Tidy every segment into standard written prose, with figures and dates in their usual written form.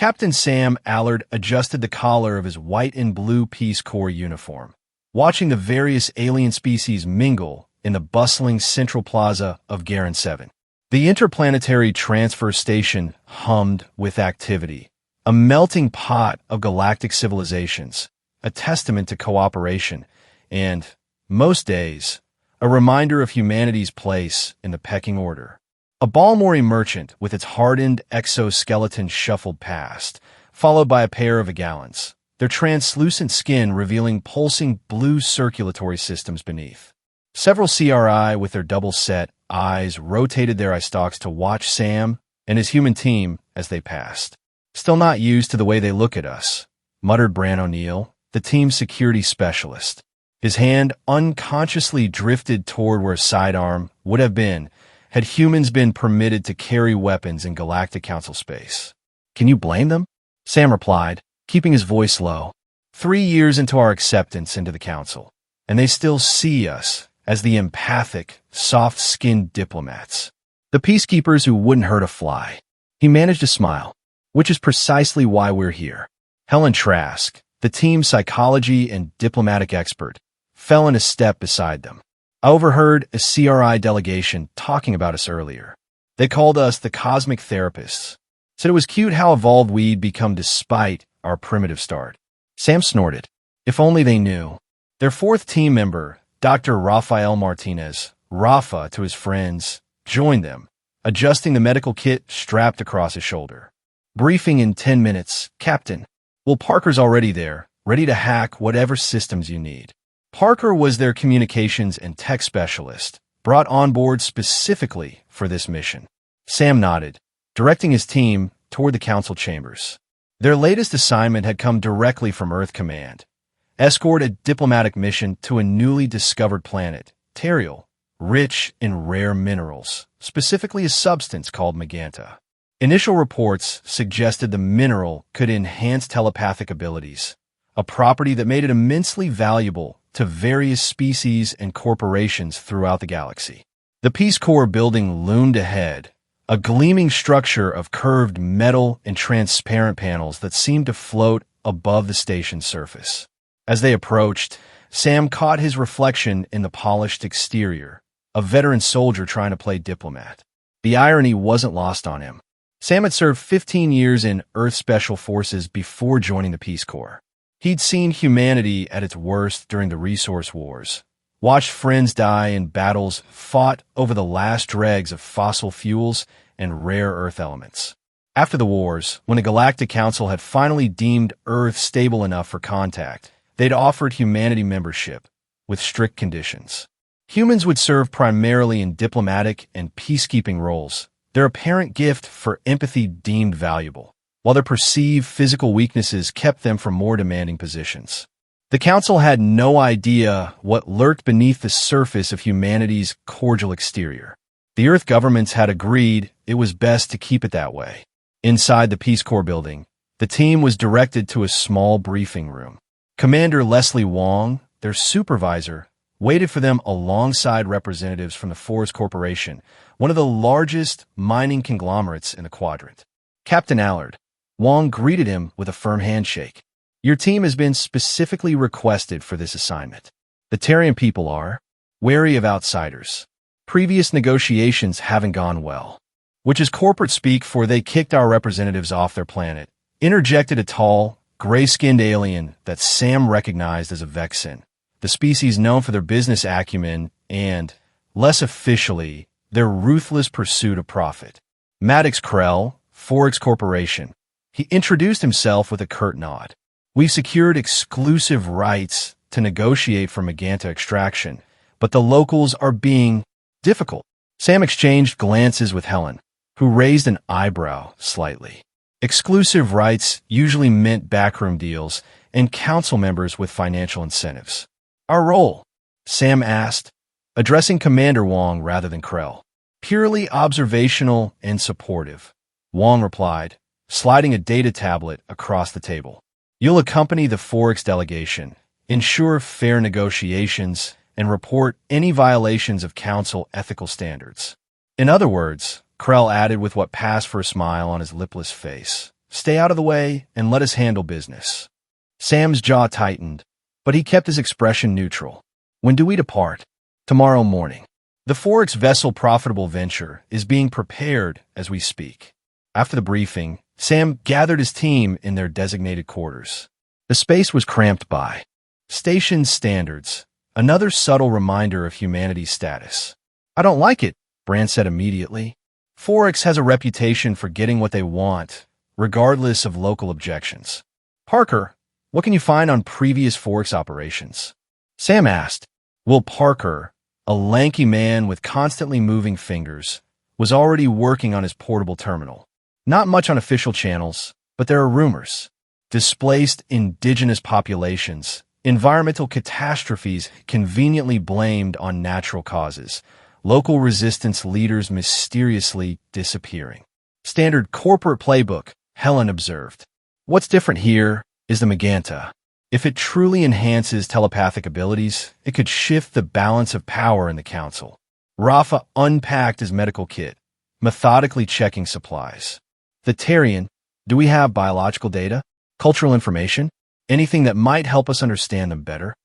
Captain Sam Allard adjusted the collar of his white and blue Peace Corps uniform, watching the various alien species mingle in the bustling central plaza of Garin 7. The interplanetary transfer station hummed with activity, a melting pot of galactic civilizations, a testament to cooperation, and, most days, a reminder of humanity's place in the pecking order. A Balmori merchant with its hardened exoskeleton shuffled past, followed by a pair of Agallans, their translucent skin revealing pulsing blue circulatory systems beneath. Several CRI with their double-set eyes rotated their eye stalks to watch Sam and his human team as they passed. "Still not used to the way they look at us," muttered Bran O'Neill, the team's security specialist. His hand unconsciously drifted toward where a sidearm would have been had humans been permitted to carry weapons in Galactic Council space. "Can you blame them?" Sam replied, keeping his voice low. 3 years into our acceptance into the Council, and they still see us as the empathic, soft-skinned diplomats. The peacekeepers who wouldn't hurt a fly. He managed to smile, which is precisely why we're here. Helen Trask, the team's psychology and diplomatic expert, fell in a step beside them. "I overheard a CRI delegation talking about us earlier. They called us the cosmic therapists. Said it was cute how evolved we'd become despite our primitive start." Sam snorted. If only they knew. Their fourth team member, Dr. Rafael Martinez, Rafa to his friends, joined them, adjusting the medical kit strapped across his shoulder. "Briefing in 10 minutes, Captain." "Well, Parker's already there, ready to hack whatever systems you need." Parker was their communications and tech specialist, brought on board specifically for this mission. Sam nodded, directing his team toward the council chambers. Their latest assignment had come directly from Earth Command. Escort a diplomatic mission to a newly discovered planet, Teriel, rich in rare minerals, specifically a substance called Magenta. Initial reports suggested the mineral could enhance telepathic abilities, a property that made it immensely valuable to various species and corporations throughout the galaxy. The Peace Corps building loomed ahead, a gleaming structure of curved metal and transparent panels that seemed to float above the station's surface. As they approached, Sam caught his reflection in the polished exterior, a veteran soldier trying to play diplomat. The irony wasn't lost on him. Sam had served 15 years in Earth Special Forces before joining the Peace Corps. He'd seen humanity at its worst during the resource wars, watched friends die in battles fought over the last dregs of fossil fuels and rare Earth elements. After the wars, when the Galactic Council had finally deemed Earth stable enough for contact, they'd offered humanity membership, with strict conditions. Humans would serve primarily in diplomatic and peacekeeping roles, their apparent gift for empathy deemed valuable, while their perceived physical weaknesses kept them from more demanding positions. The Council had no idea what lurked beneath the surface of humanity's cordial exterior. The Earth governments had agreed it was best to keep it that way. Inside the Peace Corps building, the team was directed to a small briefing room. Commander Leslie Wong, their supervisor, waited for them alongside representatives from the Forest Corporation, one of the largest mining conglomerates in the quadrant. "Captain Allard," Wong greeted him with a firm handshake. "Your team has been specifically requested for this assignment. The Tarian people are wary of outsiders. Previous negotiations haven't gone well, which is corporate speak for they kicked our representatives off their planet," interjected a tall, gray-skinned alien that Sam recognized as a Vexen, the species known for their business acumen and, less officially, their ruthless pursuit of profit. "Maddox Krell, Forex Corporation." He introduced himself with a curt nod. "We've secured exclusive rights to negotiate for Magenta extraction, but the locals are being difficult." Sam exchanged glances with Helen, who raised an eyebrow slightly. Exclusive rights usually meant backroom deals and council members with financial incentives. "Our role?" Sam asked, addressing Commander Wong rather than Krell. "Purely observational and supportive," Wong replied, sliding a data tablet across the table. "You'll accompany the Forex delegation, ensure fair negotiations, and report any violations of council ethical standards." "In other words," Krell added with what passed for a smile on his lipless face, Stay out of the way and let us handle business. Sam's jaw tightened, but he kept his expression neutral. When do we depart? Tomorrow morning. The Forex vessel profitable venture is being prepared as we speak. After the briefing, Sam gathered his team in their designated quarters. The space was cramped by station standards, another subtle reminder of humanity's status. I don't like it, Brand said immediately. Forex has a reputation for getting what they want, regardless of local objections. Parker, what can you find on previous Forex operations? Sam asked. Will Parker, a lanky man with constantly moving fingers, was already working on his portable terminal. Not much on official channels, but there are rumors. Displaced indigenous populations, environmental catastrophes conveniently blamed on natural causes, local resistance leaders mysteriously disappearing. Standard corporate playbook, Helen observed. What's different here is the Magenta. If it truly enhances telepathic abilities, it could shift the balance of power in the council. Rafa unpacked his medical kit, methodically checking supplies. The Tarian, do we have biological data? Cultural information? Anything that might help us understand them better?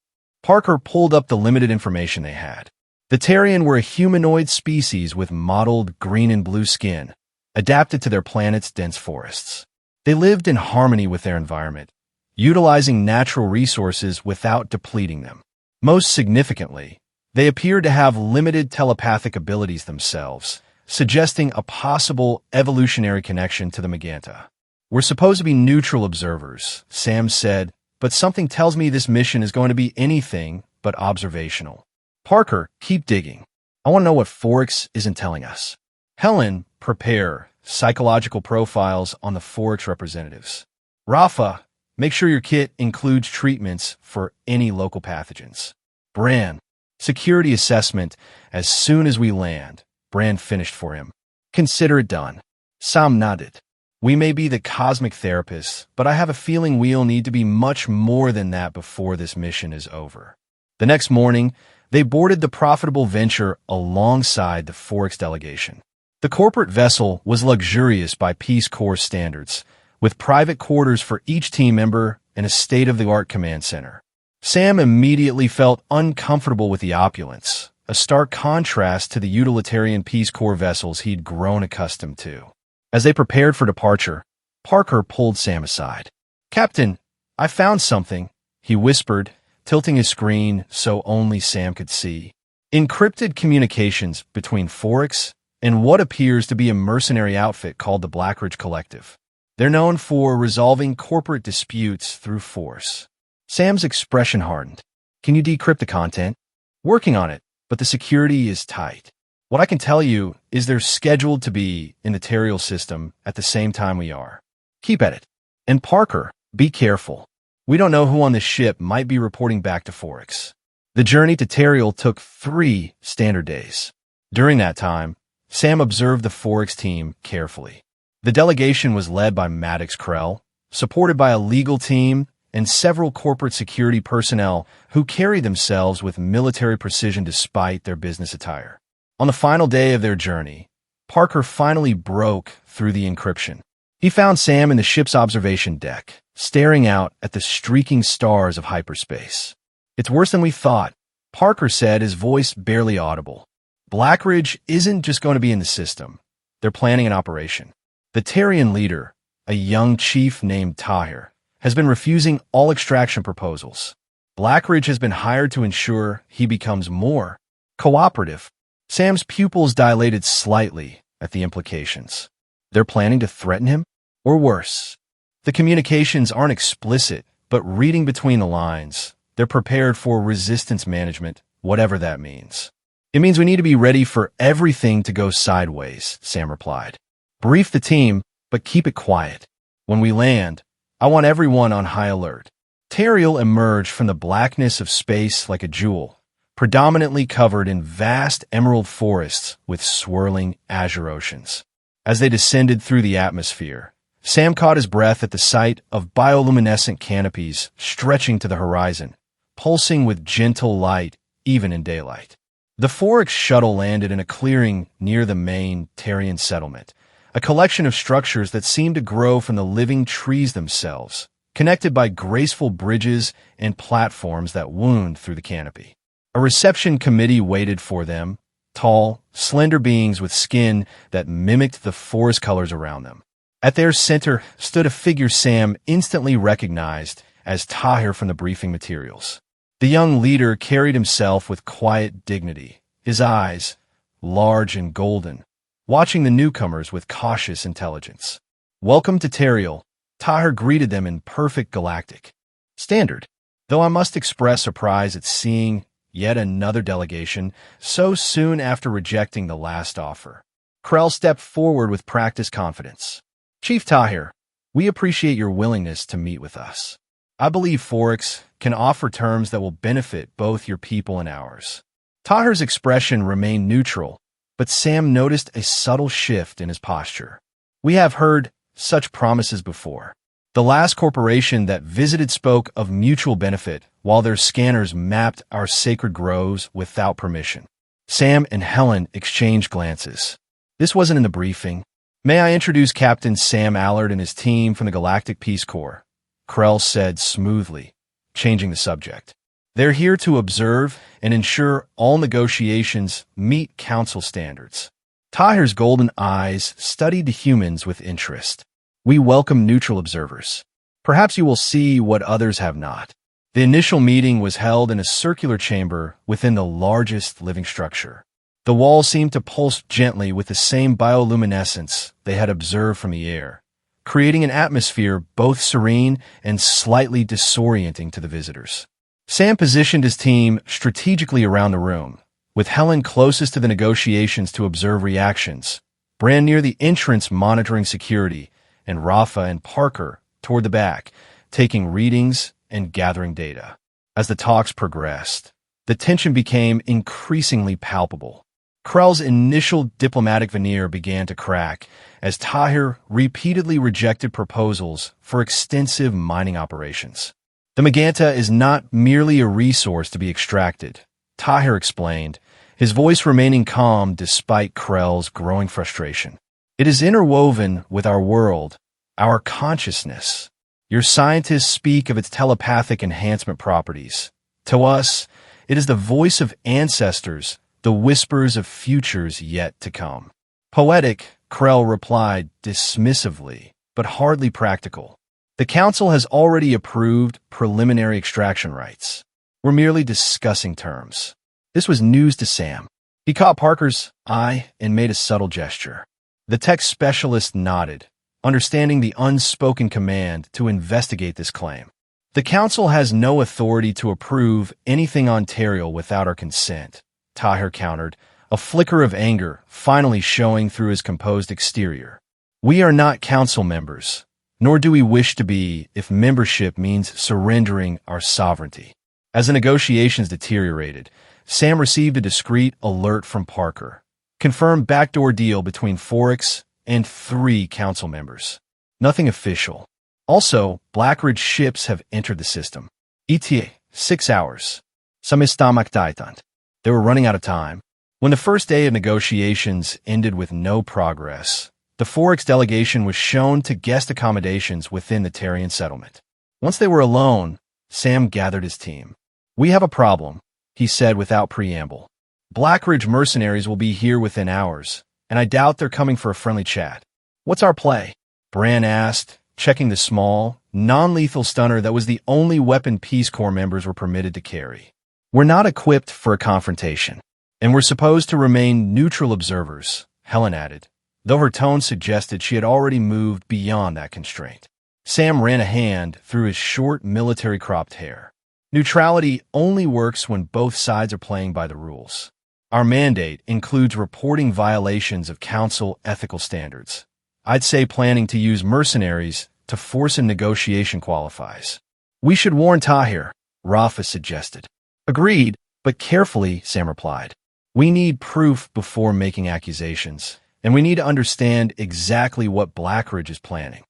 Parker pulled up the limited information they had. The Tarian were a humanoid species with mottled green and blue skin, adapted to their planet's dense forests. They lived in harmony with their environment, utilizing natural resources without depleting them. Most significantly, they appeared to have limited telepathic abilities themselves, suggesting a possible evolutionary connection to the Magenta. We're supposed to be neutral observers, Sam said, but something tells me this mission is going to be anything but observational. Parker, keep digging. I want to know what Forex isn't telling us. Helen, prepare psychological profiles on the Forex representatives. Rafa, make sure your kit includes treatments for any local pathogens. Bran, security assessment as soon as we land. Bran finished for him. Consider it done. Sam nodded. We may be the cosmic therapists, but I have a feeling we'll need to be much more than that before this mission is over. The next morning, they boarded the profitable venture alongside the Forex delegation. The corporate vessel was luxurious by Peace Corps standards, with private quarters for each team member and a state-of-the-art command center. Sam immediately felt uncomfortable with the opulence, a stark contrast to the utilitarian Peace Corps vessels he'd grown accustomed to. As they prepared for departure, Parker pulled Sam aside. "Captain, I found something," he whispered, tilting his screen so only Sam could see. Encrypted communications between Forex and what appears to be a mercenary outfit called the Blackridge Collective. They're known for resolving corporate disputes through force. Sam's expression hardened. "Can you decrypt the content?" "Working on it, but the security is tight. What I can tell you is they're scheduled to be in the Terial system at the same time we are. Keep at it. And Parker, be careful. We don't know who on this ship might be reporting back to Forex." The journey to Terial took 3 standard days. During that time, Sam observed the Forex team carefully. The delegation was led by Maddox Krell, supported by a legal team and several corporate security personnel who carried themselves with military precision despite their business attire. On the final day of their journey, Parker finally broke through the encryption. He found Sam in the ship's observation deck, staring out at the streaking stars of hyperspace. "It's worse than we thought," Parker said, his voice barely audible. "Blackridge isn't just going to be in the system. They're planning an operation. The Tarian leader, a young chief named Tahir, has been refusing all extraction proposals. Blackridge has been hired to ensure he becomes more cooperative." Sam's pupils dilated slightly at the implications. They're planning to threaten him? Or worse? The communications aren't explicit, but reading between the lines, they're prepared for resistance management, whatever that means. "It means we need to be ready for everything to go sideways," Sam replied. "Brief the team, but keep it quiet. When we land, I want everyone on high alert." Terial emerged from the blackness of space like a jewel, predominantly covered in vast emerald forests with swirling azure oceans. As they descended through the atmosphere, Sam caught his breath at the sight of bioluminescent canopies stretching to the horizon, pulsing with gentle light even in daylight. The Forex shuttle landed in a clearing near the main Tarian settlement, a collection of structures that seemed to grow from the living trees themselves, connected by graceful bridges and platforms that wound through the canopy. A reception committee waited for them, tall, slender beings with skin that mimicked the forest colors around them. At their center stood a figure Sam instantly recognized as Tahir from the briefing materials. The young leader carried himself with quiet dignity, his eyes, large and golden, watching the newcomers with cautious intelligence. "Welcome to Teriel," Tahir greeted them in perfect galactic standard, though I must express surprise at seeing yet another delegation so soon after rejecting the last offer. Krell stepped forward with practiced confidence. "Chief Tahir, we appreciate your willingness to meet with us. I believe Forex can offer terms that will benefit both your people and ours." Tahir's expression remained neutral, but Sam noticed a subtle shift in his posture. "We have heard such promises before. The last corporation that visited spoke of mutual benefit while their scanners mapped our sacred groves without permission." Sam and Helen exchanged glances. "This wasn't in the briefing. May I introduce Captain Sam Allard and his team from the Galactic Peace Corps," Krell said smoothly, changing the subject. "They're here to observe and ensure all negotiations meet Council standards." Tahir's golden eyes studied the humans with interest. "We welcome neutral observers. Perhaps you will see what others have not." The initial meeting was held in a circular chamber within the largest living structure. The walls seemed to pulse gently with the same bioluminescence they had observed from the air, creating an atmosphere both serene and slightly disorienting to the visitors. Sam positioned his team strategically around the room, with Helen closest to the negotiations to observe reactions, Bran near the entrance monitoring security, and Rafa and Parker toward the back, taking readings and gathering data. As the talks progressed, the tension became increasingly palpable. Krell's initial diplomatic veneer began to crack as Tahir repeatedly rejected proposals for extensive mining operations. "The Maganta is not merely a resource to be extracted," Tahir explained, his voice remaining calm despite Krell's growing frustration. "It is interwoven with our world, our consciousness. Your scientists speak of its telepathic enhancement properties. To us, it is the voice of ancestors, the whispers of futures yet to come." "Poetic," Krell replied dismissively, but hardly practical. "The Council has already approved preliminary extraction rights. We're merely discussing terms." This was news to Sam. He caught Parker's eye and made a subtle gesture. The tech specialist nodded, understanding the unspoken command to investigate this claim. "The Council has no authority to approve anything on Teriel without our consent," Tahir countered, a flicker of anger finally showing through his composed exterior. "We are not Council members, nor do we wish to be if membership means surrendering our sovereignty." As the negotiations deteriorated, Sam received a discreet alert from Parker. Confirmed backdoor deal between Forex and 3 Council members. Nothing official. Also, Blackridge ships have entered the system. ETA, 6 hours. Samistamak Daitant. They were running out of time. When the first day of negotiations ended with no progress, the Forex delegation was shown to guest accommodations within the Terrian settlement. Once they were alone, Sam gathered his team. "We have a problem," he said without preamble. "Blackridge mercenaries will be here within hours, and I doubt they're coming for a friendly chat." "What's our play?" Bran asked, checking the small, non-lethal stunner that was the only weapon Peace Corps members were permitted to carry. "We're not equipped for a confrontation, and we're supposed to remain neutral observers," Helen added, though her tone suggested she had already moved beyond that constraint. Sam ran a hand through his short military cropped hair. "Neutrality only works when both sides are playing by the rules. Our mandate includes reporting violations of Council ethical standards. I'd say planning to use mercenaries to force a negotiation qualifies." "We should warn Tahir," Rafa suggested. "Agreed, but carefully," Sam replied. "We need proof before making accusations, and we need to understand exactly what Blackridge is planning."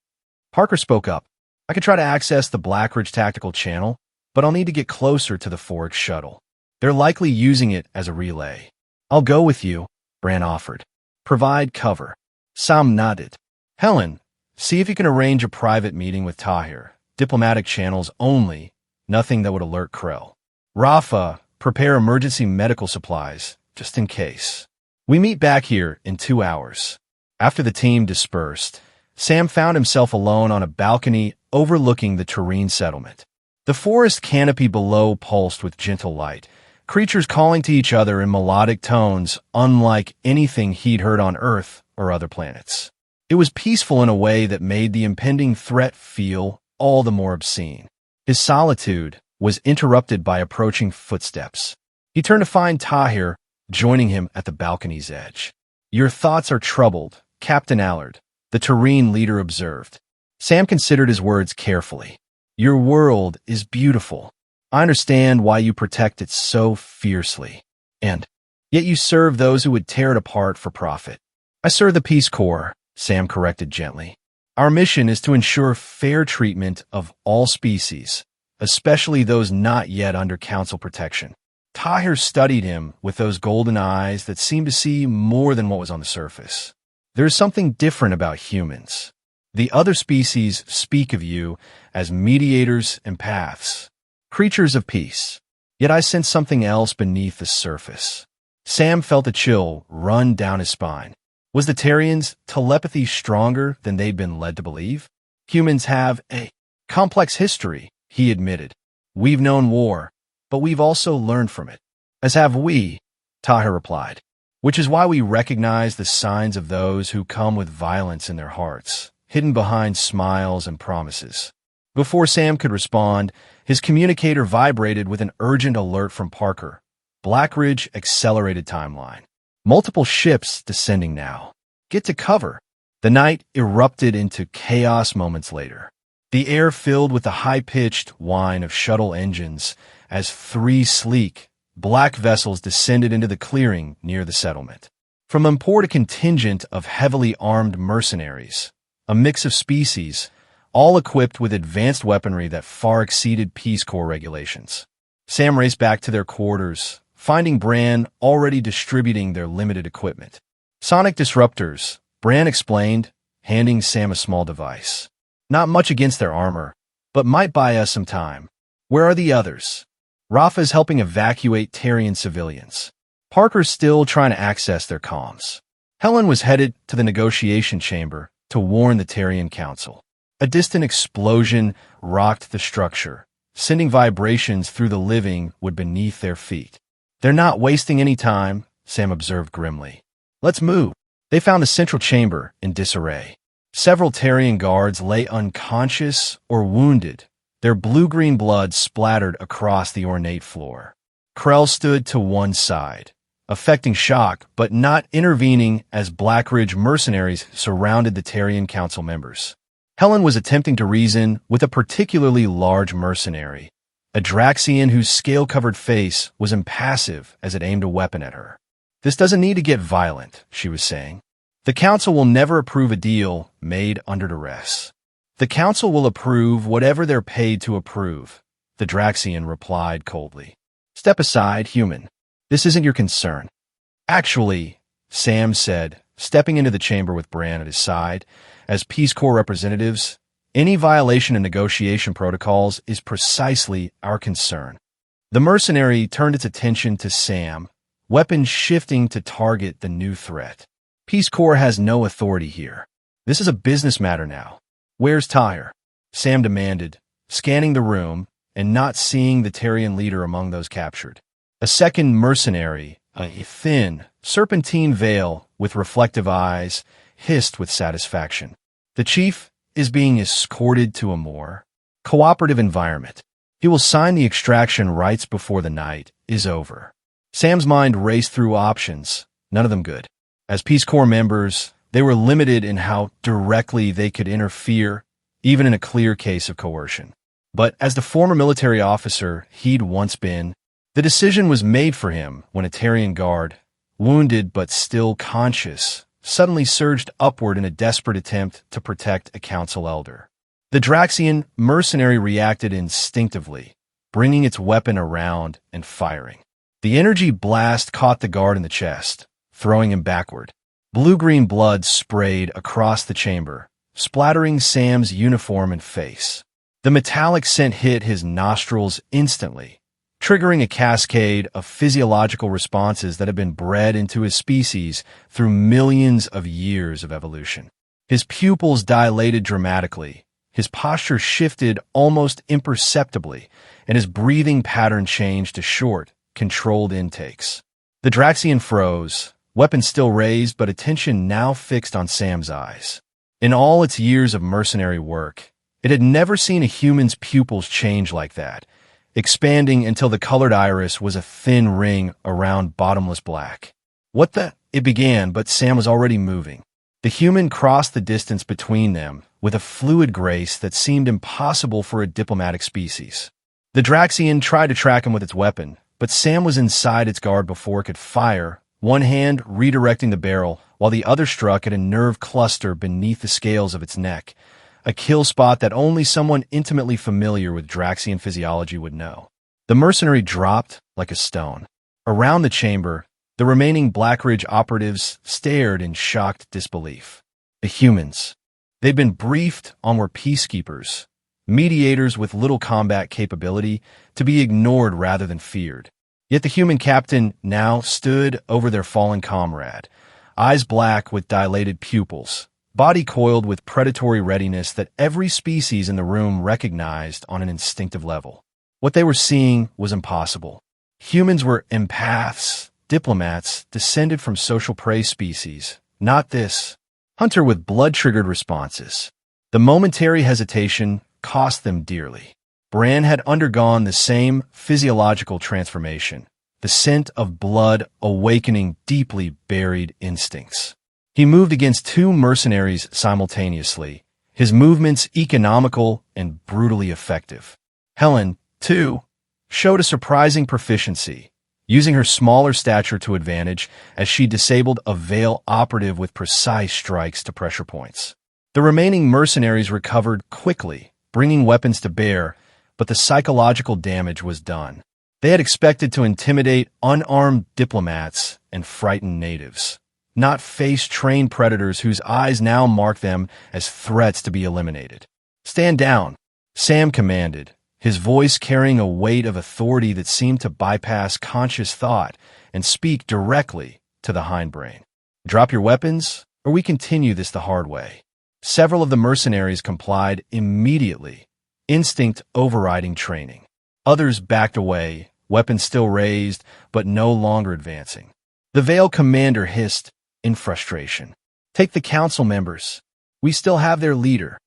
Parker spoke up. "I could try to access the Blackridge tactical channel, but I'll need to get closer to the Forex shuttle. They're likely using it as a relay." "I'll go with you," Bran offered. "Provide cover." Sam nodded. Helen, see if you can arrange a private meeting with Tahir. Diplomatic channels only, nothing that would alert Krell. Rafa, prepare emergency medical supplies, just in case. We meet back here in 2 hours. After the team dispersed, Sam found himself alone on a balcony overlooking the Terrene settlement. The forest canopy below pulsed with gentle light, creatures calling to each other in melodic tones unlike anything he'd heard on Earth or other planets. It was peaceful in a way that made the impending threat feel all the more obscene. His solitude was interrupted by approaching footsteps. He turned to find Tahir joining him at the balcony's edge. Your thoughts are troubled, Captain Allard, the Terrene leader observed. Sam considered his words carefully. Your world is beautiful. I understand why you protect it so fiercely. And yet you serve those who would tear it apart for profit. I serve the Peace Corps, Sam corrected gently. Our mission is to ensure fair treatment of all species, especially those not yet under Council protection. Tahir studied him with those golden eyes that seemed to see more than what was on the surface. There's something different about humans. The other species speak of you as mediators and paths, creatures of peace. Yet I sense something else beneath the surface. Sam felt a chill run down his spine. Was the Terrians' telepathy stronger than they'd been led to believe? Humans have a complex history, he admitted. We've known war, but we've also learned from it. As have we, Tahir replied, which is why we recognize the signs of those who come with violence in their hearts, hidden behind smiles and promises. Before Sam could respond, his communicator vibrated with an urgent alert from Parker. Blackridge accelerated timeline. Multiple ships descending now. Get to cover. The night erupted into chaos moments later. The air filled with the high-pitched whine of shuttle engines as 3 sleek, black vessels descended into the clearing near the settlement. From them poured a contingent of heavily armed mercenaries, a mix of species, all equipped with advanced weaponry that far exceeded Peace Corps regulations. Sam raced back to their quarters, finding Bran already distributing their limited equipment. Sonic disruptors, Bran explained, handing Sam a small device. Not much against their armor, but might buy us some time. Where are the others? Rafa's helping evacuate Terrian civilians. Parker's still trying to access their comms. Helen was headed to the negotiation chamber to warn the Terrian Council. A distant explosion rocked the structure, sending vibrations through the living wood beneath their feet. They're not wasting any time, Sam observed grimly. Let's move. They found the central chamber in disarray. Several Terrian guards lay unconscious or wounded, their blue-green blood splattered across the ornate floor. Krell stood to one side, affecting shock but not intervening as Blackridge mercenaries surrounded the Terrian Council members. Helen was attempting to reason with a particularly large mercenary, a Draxian whose scale-covered face was impassive as it aimed a weapon at her. This doesn't need to get violent, she was saying. The Council will never approve a deal made under duress. The Council will approve whatever they're paid to approve, the Draxian replied coldly. Step aside, human. This isn't your concern. Actually, Sam said, stepping into the chamber with Bran at his side, as Peace Corps representatives, any violation of negotiation protocols is precisely our concern. The mercenary turned its attention to Sam, weapons shifting to target the new threat. Peace Corps has no authority here. This is a business matter now. Where's Tahir? Sam demanded, scanning the room and not seeing the Terrian leader among those captured. A second mercenary, a thin, serpentine veil with reflective eyes, hissed with satisfaction. The chief is being escorted to a more cooperative environment. He will sign the extraction rights before the night is over. Sam's mind raced through options, none of them good. As Peace Corps members, they were limited in how directly they could interfere, even in a clear case of coercion. But as the former military officer he'd once been, the decision was made for him when a Terrian guard, wounded but still conscious, suddenly surged upward in a desperate attempt to protect a council elder. The Draxian mercenary reacted instinctively, bringing its weapon around and firing. The energy blast caught the guard in the chest, throwing him backward. Blue-green blood sprayed across the chamber, splattering Sam's uniform and face. The metallic scent hit his nostrils instantly, triggering a cascade of physiological responses that had been bred into his species through millions of years of evolution. His pupils dilated dramatically, his posture shifted almost imperceptibly, and his breathing pattern changed to short, controlled intakes. The Draxian froze, weapon still raised but attention now fixed on Sam's eyes. In all its years of mercenary work, it had never seen a human's pupils change like that, expanding until the colored iris was a thin ring around bottomless black. "What the?" It began, but Sam was already moving. The human crossed the distance between them with a fluid grace that seemed impossible for a diplomatic species. The Draxian tried to track him with its weapon, but Sam was inside its guard before it could fire, one hand redirecting the barrel while the other struck at a nerve cluster beneath the scales of its neck, a kill spot that only someone intimately familiar with Draxian physiology would know. The mercenary dropped like a stone. Around the chamber, the remaining Blackridge operatives stared in shocked disbelief. The humans. They'd been briefed on were peacekeepers, mediators with little combat capability, to be ignored rather than feared. Yet the human captain now stood over their fallen comrade, eyes black with dilated pupils, body coiled with predatory readiness that every species in the room recognized on an instinctive level. What they were seeing was impossible. Humans were empaths, diplomats, descended from social prey species, not this. Hunter with blood-triggered responses. The momentary hesitation cost them dearly. Bran had undergone the same physiological transformation, the scent of blood awakening deeply buried instincts. He moved against two mercenaries simultaneously, his movements economical and brutally effective. Helen, too, showed a surprising proficiency, using her smaller stature to advantage as she disabled a Veil operative with precise strikes to pressure points. The remaining mercenaries recovered quickly, bringing weapons to bear, but the psychological damage was done. They had expected to intimidate unarmed diplomats and frighten natives, not face trained predators whose eyes now marked them as threats to be eliminated. "Stand down," Sam commanded, his voice carrying a weight of authority that seemed to bypass conscious thought and speak directly to the hindbrain. "Drop your weapons, or we continue this the hard way." Several of the mercenaries complied immediately, instinct overriding training. Others backed away, weapons still raised, but no longer advancing. The Veil commander hissed in frustration. "Take the council members. We still have their leader."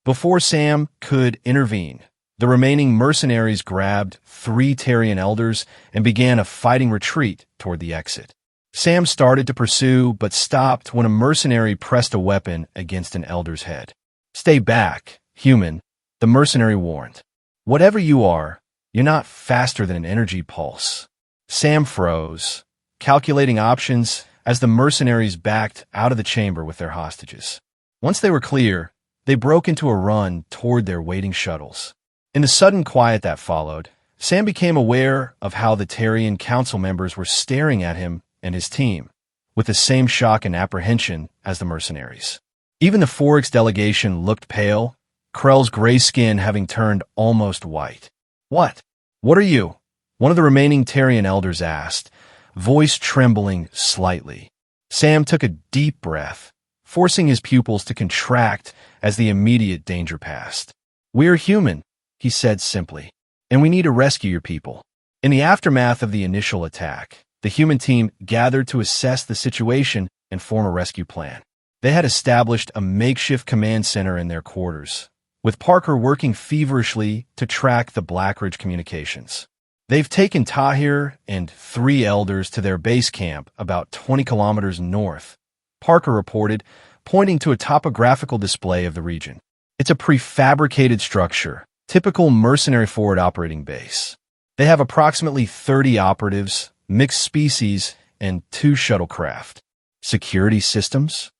Before Sam could intervene, the remaining mercenaries grabbed 3 Tarian elders and began a fighting retreat toward the exit. Sam started to pursue, but stopped when a mercenary pressed a weapon against an elder's head. "Stay back, human," the mercenary warned. "Whatever you are, you're not faster than an energy pulse." Sam froze, calculating options as the mercenaries backed out of the chamber with their hostages. Once they were clear, they broke into a run toward their waiting shuttles. In the sudden quiet that followed, Sam became aware of how the Tarian council members were staring at him and his team, with the same shock and apprehension as the mercenaries. Even the Forex delegation looked pale, Krell's gray skin having turned almost white. What are you?" one of the remaining Tarian elders asked, voice trembling slightly. Sam took a deep breath, forcing his pupils to contract as the immediate danger passed. "We're human," he said simply, "and we need to rescue your people." In the aftermath of the initial attack, the human team gathered to assess the situation and form a rescue plan. They had established a makeshift command center in their quarters, with Parker working feverishly to track the Blackridge communications. "They've taken Tahir and 3 elders to their base camp about 20 kilometers north," Parker reported, pointing to a topographical display of the region. "It's a prefabricated structure, typical mercenary forward operating base. They have approximately 30 operatives, mixed species, and 2 shuttlecraft." "Security systems?"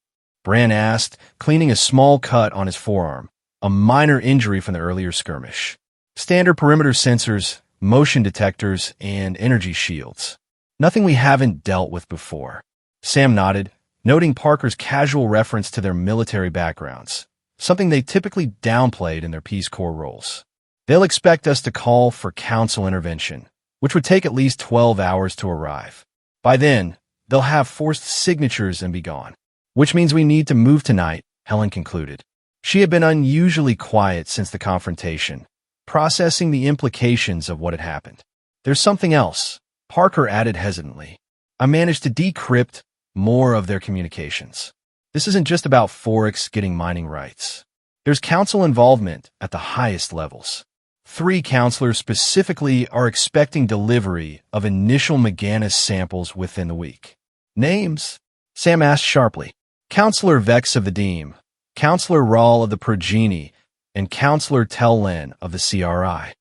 Bran asked, cleaning a small cut on his forearm, a minor injury from the earlier skirmish. "Standard perimeter sensors, motion detectors, and energy shields. Nothing we haven't dealt with before." Sam nodded, noting Parker's casual reference to their military backgrounds, something they typically downplayed in their Peace Corps roles. They'll expect us to call for council intervention, which would take at least 12 hours to arrive. By then, they'll have forced signatures and be gone. Which means we need to move tonight, Helen concluded. She had been unusually quiet since the confrontation, processing the implications of what had happened. There's something else, Parker added hesitantly. I managed to decrypt more of their communications. This isn't just about Forex getting mining rights. There's council involvement at the highest levels. 3 counselors specifically are expecting delivery of initial McGannis samples within the week. Names? Sam asked sharply. Counselor Vex of the Deem, Counselor Rawl of the Progeny, and Counselor Tellen of the CRI.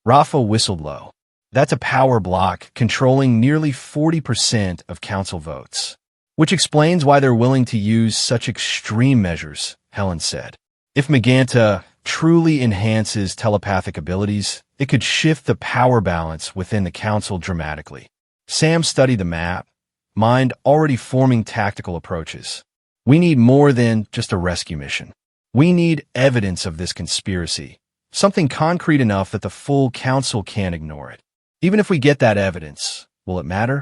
Rafa whistled low. That's a power block controlling nearly 40% of council votes. Which explains why they're willing to use such extreme measures, Helen said. If Maganta truly enhances telepathic abilities, it could shift the power balance within the council dramatically. Sam studied the map, mind already forming tactical approaches. We need more than just a rescue mission. We need evidence of this conspiracy, something concrete enough that the full council can't ignore it. Even if we get that evidence, will it matter?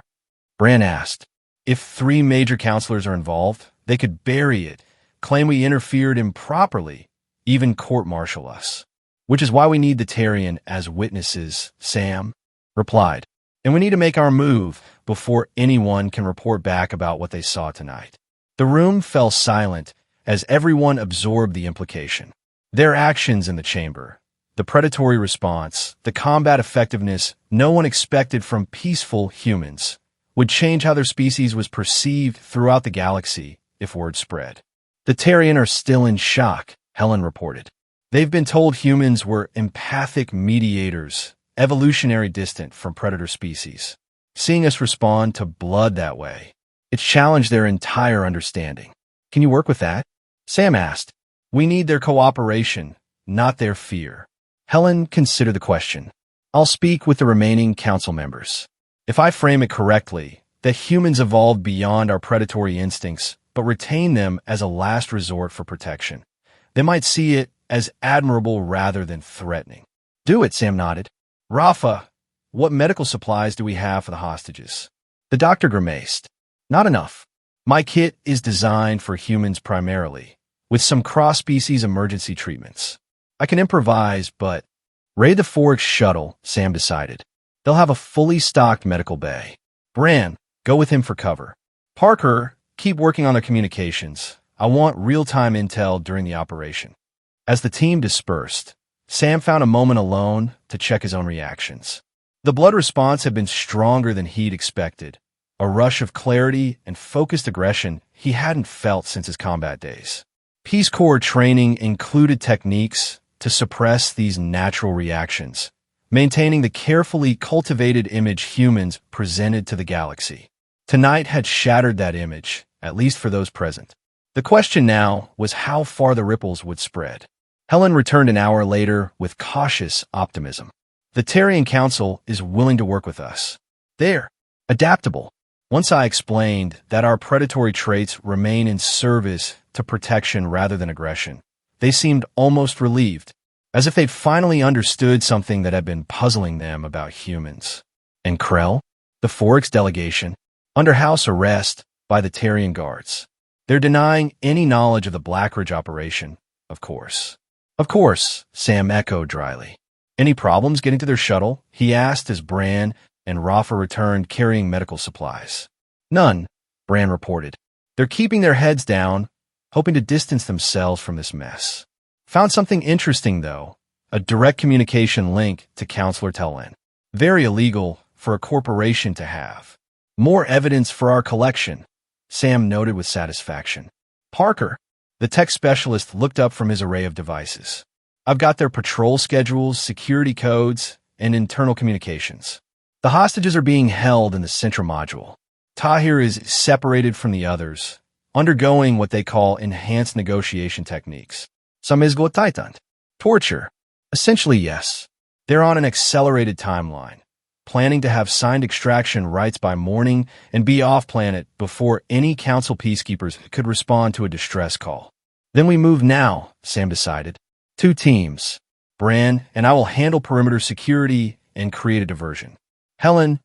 Bran asked. If 3 major counselors are involved, they could bury it, claim we interfered improperly, even court-martial us. Which is why we need the Tarian as witnesses, Sam replied. And we need to make our move before anyone can report back about what they saw tonight. The room fell silent as everyone absorbed the implication. Their actions in the chamber, the predatory response, the combat effectiveness no one expected from peaceful humans, would change how their species was perceived throughout the galaxy if word spread. The Tarian are still in shock, Helen reported. They've been told humans were empathic mediators, evolutionary distant from predator species. Seeing us respond to blood that way, it's challenged their entire understanding. Can you work with that? Sam asked. We need their cooperation, not their fear. Helen considered the question. I'll speak with the remaining council members. If I frame it correctly, that humans evolved beyond our predatory instincts, but retain them as a last resort for protection. They might see it as admirable rather than threatening. Do it, Sam nodded. Rafa, what medical supplies do we have for the hostages? The doctor grimaced. Not enough. My kit is designed for humans primarily, with some cross-species emergency treatments. I can improvise, but raid the Forex shuttle, Sam decided. They'll have a fully stocked medical bay. Bran, go with him for cover. Parker, keep working on their communications. I want real-time intel during the operation. As the team dispersed, Sam found a moment alone to check his own reactions. The blood response had been stronger than he'd expected, a rush of clarity and focused aggression he hadn't felt since his combat days. Peace Corps training included techniques to suppress these natural reactions, maintaining the carefully cultivated image humans presented to the galaxy. Tonight had shattered that image, at least for those present. The question now was how far the ripples would spread. Helen returned an hour later with cautious optimism. The Tarian Council is willing to work with us. They're adaptable. Once I explained that our predatory traits remain in service to protection rather than aggression, they seemed almost relieved, as if they'd finally understood something that had been puzzling them about humans. And Krell, the Forex delegation, under house arrest by the Tarian guards. They're denying any knowledge of the Blackridge operation, of course. Of course, Sam echoed dryly. Any problems getting to their shuttle? He asked as Bran and Rafa returned carrying medical supplies. None, Bran reported. They're keeping their heads down, hoping to distance themselves from this mess. Found something interesting, though, a direct communication link to Counselor Tellen. Very illegal for a corporation to have. More evidence for our collection, Sam noted with satisfaction. Parker, the tech specialist, looked up from his array of devices. I've got their patrol schedules, security codes, and internal communications. The hostages are being held in the central module. Tahir is separated from the others, undergoing what they call enhanced negotiation techniques. Samizgotaitant. Torture. Essentially, yes. They're on an accelerated timeline. planning to have signed extraction rights by morning and be off-planet before any council peacekeepers could respond to a distress call. Then we move now, Sam decided. 2 teams. Bran and I will handle perimeter security and create a diversion. Helen,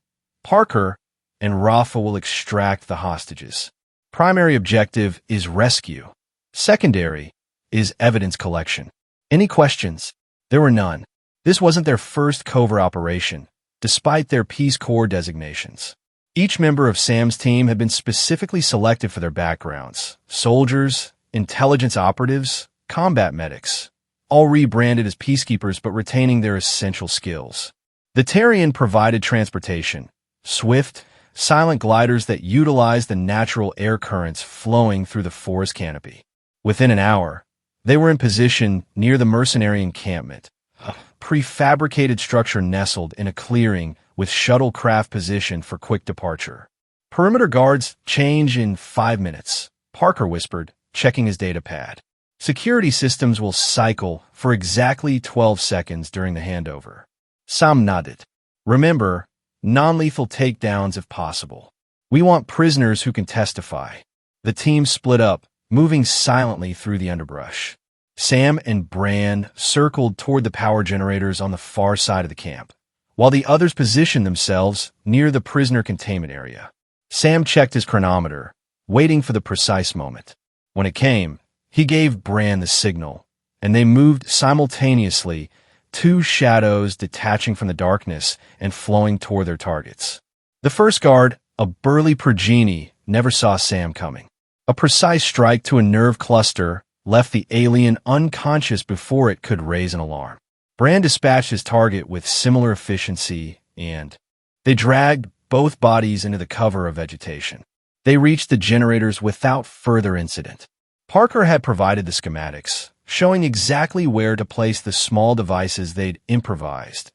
Parker, and Rafa will extract the hostages. Primary objective is rescue. Secondary is evidence collection. Any questions? There were none. This wasn't their first covert operation, despite their Peace Corps designations. Each member of Sam's team had been specifically selected for their backgrounds: soldiers, intelligence operatives, combat medics, all rebranded as peacekeepers but retaining their essential skills. The Terrian provided transportation, swift, silent gliders that utilized the natural air currents flowing through the forest canopy. Within an hour, they were in position near the mercenary encampment, a prefabricated structure nestled in a clearing with shuttlecraft positioned for quick departure. Perimeter guards change in 5 minutes, Parker whispered, checking his data pad. Security systems will cycle for exactly 12 seconds during the handover. Sam nodded. Remember, non-lethal takedowns if possible. We want prisoners who can testify. The team split up, moving silently through the underbrush. Sam and Bran circled toward the power generators on the far side of the camp, while the others positioned themselves near the prisoner containment area. Sam checked his chronometer, waiting for the precise moment. When it came, he gave Bran the signal, and they moved simultaneously, 2 shadows detaching from the darkness and flowing toward their targets. The first guard, a burly progeny, never saw Sam coming. A precise strike to a nerve cluster left the alien unconscious before it could raise an alarm. Bran dispatched his target with similar efficiency, and they dragged both bodies into the cover of vegetation. They reached the generators without further incident. Parker had provided the schematics, showing exactly where to place the small devices they'd improvised.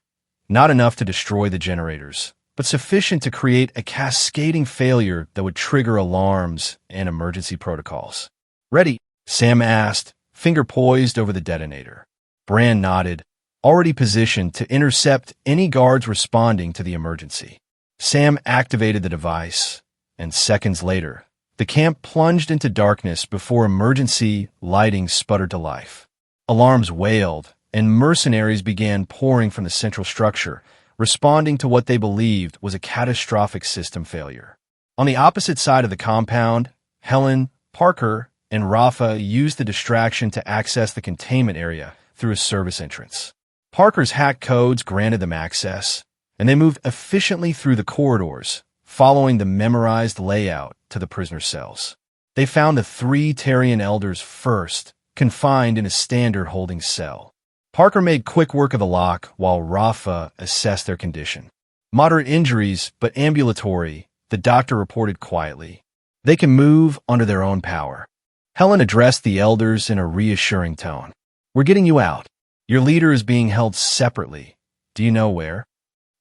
Not enough to destroy the generators, but sufficient to create a cascading failure that would trigger alarms and emergency protocols. Ready? Sam asked, finger poised over the detonator. Bran nodded, already positioned to intercept any guards responding to the emergency. Sam activated the device, and seconds later, the camp plunged into darkness before emergency lighting sputtered to life. Alarms wailed, and mercenaries began pouring from the central structure, responding to what they believed was a catastrophic system failure. On the opposite side of the compound, Helen, Parker, and Rafa used the distraction to access the containment area through a service entrance. Parker's hack codes granted them access, and they moved efficiently through the corridors, following the memorized layout to the prisoner cells. They found the 3 Terrian elders first, confined in a standard holding cell. Parker made quick work of the lock while Rafa assessed their condition. Moderate injuries, but ambulatory, the doctor reported quietly. They can move under their own power. Helen addressed the elders in a reassuring tone. We're getting you out. Your leader is being held separately. Do you know where?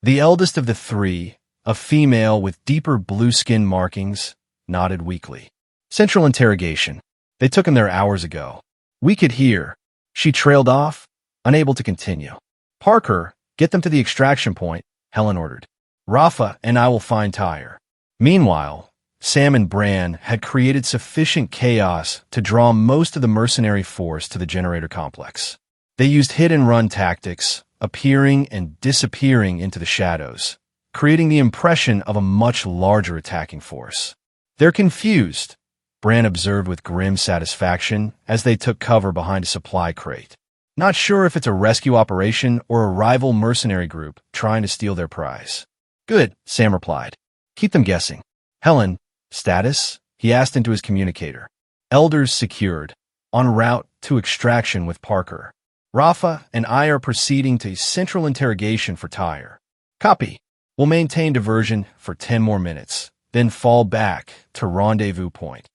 The eldest of the 3, a female with deeper blue skin markings, nodded weakly. Central interrogation. They took him there hours ago. We could hear. She trailed off, unable to continue. Parker, get them to the extraction point, Helen ordered. Rafa and I will find Tyre. Meanwhile, Sam and Bran had created sufficient chaos to draw most of the mercenary force to the generator complex. They used hit-and-run tactics, appearing and disappearing into the shadows, creating the impression of a much larger attacking force. They're confused, Bran observed with grim satisfaction as they took cover behind a supply crate. Not sure if it's a rescue operation or a rival mercenary group trying to steal their prize. Good, Sam replied. Keep them guessing. Helen, status? He asked into his communicator. Elders secured, en route to extraction with Parker. Rafa and I are proceeding to central interrogation for Tyre. Copy. We'll maintain diversion for 10 more minutes, then fall back to rendezvous point.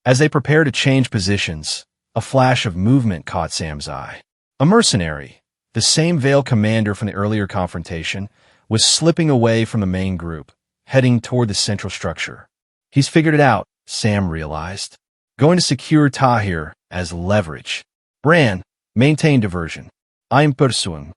As they prepare to change positions, a flash of movement caught Sam's eye. A mercenary, the same Veil commander from the earlier confrontation, was slipping away from the main group, heading toward the central structure. He's figured it out, Sam realized. Going to secure Tahir as leverage. Bran, maintain diversion. I'm pursuing.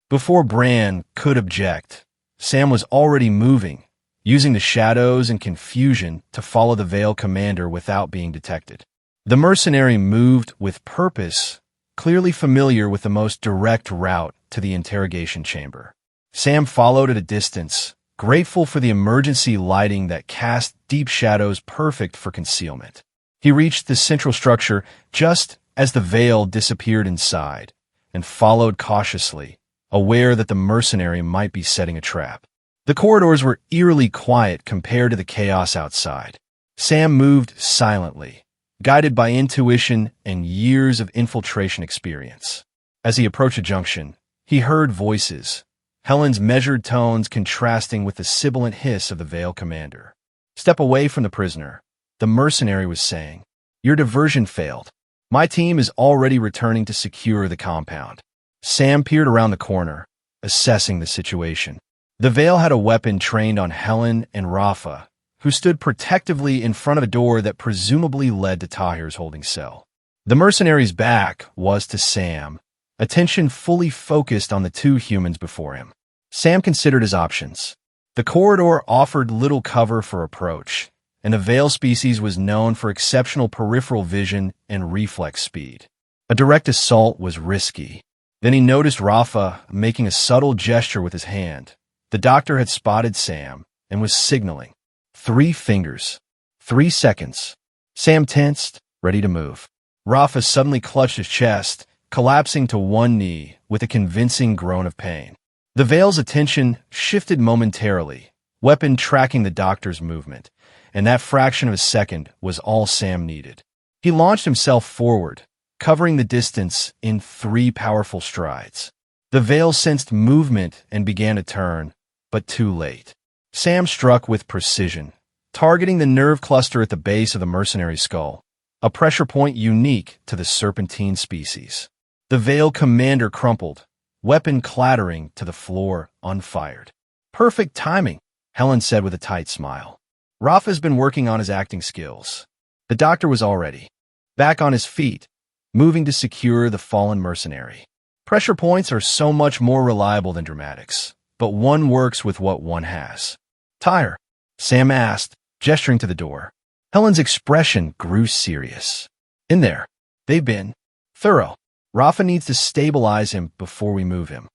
Before Bran could object, Sam was already moving, using the shadows and confusion to follow the Veil commander without being detected. The mercenary moved with purpose, clearly familiar with the most direct route to the interrogation chamber. Sam followed at a distance, grateful for the emergency lighting that cast deep shadows perfect for concealment. He reached the central structure just as the Veil disappeared inside, and followed cautiously, aware that the mercenary might be setting a trap. The corridors were eerily quiet compared to the chaos outside. Sam moved silently, guided by intuition and years of infiltration experience. As he approached a junction, he heard voices, Helen's measured tones contrasting with the sibilant hiss of the Veil commander. "Step away from the prisoner," the mercenary was saying. "Your diversion failed. My team is already returning to secure the compound." Sam peered around the corner, assessing the situation. The Veil had a weapon trained on Helen and Rafa, who stood protectively in front of a door that presumably led to Tahir's holding cell. The mercenary's back was to Sam, attention fully focused on the two humans before him. Sam considered his options. The corridor offered little cover for approach, and the Veil species was known for exceptional peripheral vision and reflex speed. A direct assault was risky. Then he noticed Rafa making a subtle gesture with his hand. The doctor had spotted Sam and was signaling. 3 fingers. 3 seconds. Sam tensed, ready to move. Rafa suddenly clutched his chest, collapsing to one knee with a convincing groan of pain. The Veil's attention shifted momentarily, weapon tracking the doctor's movement, and that fraction of a second was all Sam needed. He launched himself forward, covering the distance in 3 powerful strides. The Veil sensed movement and began to turn, but too late. Sam struck with precision, targeting the nerve cluster at the base of the mercenary's skull, a pressure point unique to the serpentine species. The Veil commander crumpled, weapon clattering to the floor unfired. "Perfect timing," Helen said with a tight smile. Rafa's been working on his acting skills. The doctor was already back on his feet, moving to secure the fallen mercenary. Pressure points are so much more reliable than dramatics, but one works with what one has. "Tahir?" Sam asked, gesturing to the door. Helen's expression grew serious. "In there. They've been thorough. Rafa needs to stabilize him before we move him."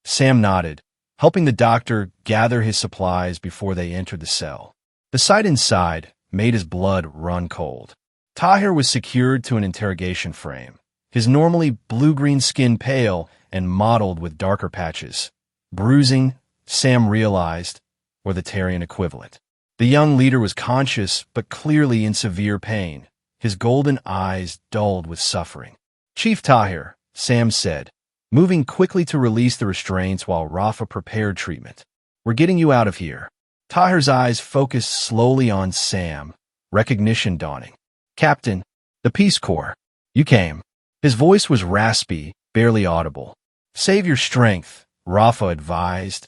Sam nodded, helping the doctor gather his supplies before they entered the cell. The sight inside made his blood run cold. Tahir was secured to an interrogation frame, his normally blue-green skin pale and mottled with darker patches. Bruising, Sam realized, or the Tarian equivalent. The young leader was conscious but clearly in severe pain, his golden eyes dulled with suffering. "Chief Tahir," Sam said, moving quickly to release the restraints while Rafa prepared treatment. "We're getting you out of here." Tahir's eyes focused slowly on Sam, recognition dawning. "Captain, the Peace Corps. You came." His voice was raspy, barely audible. "Save your strength," Rafa advised,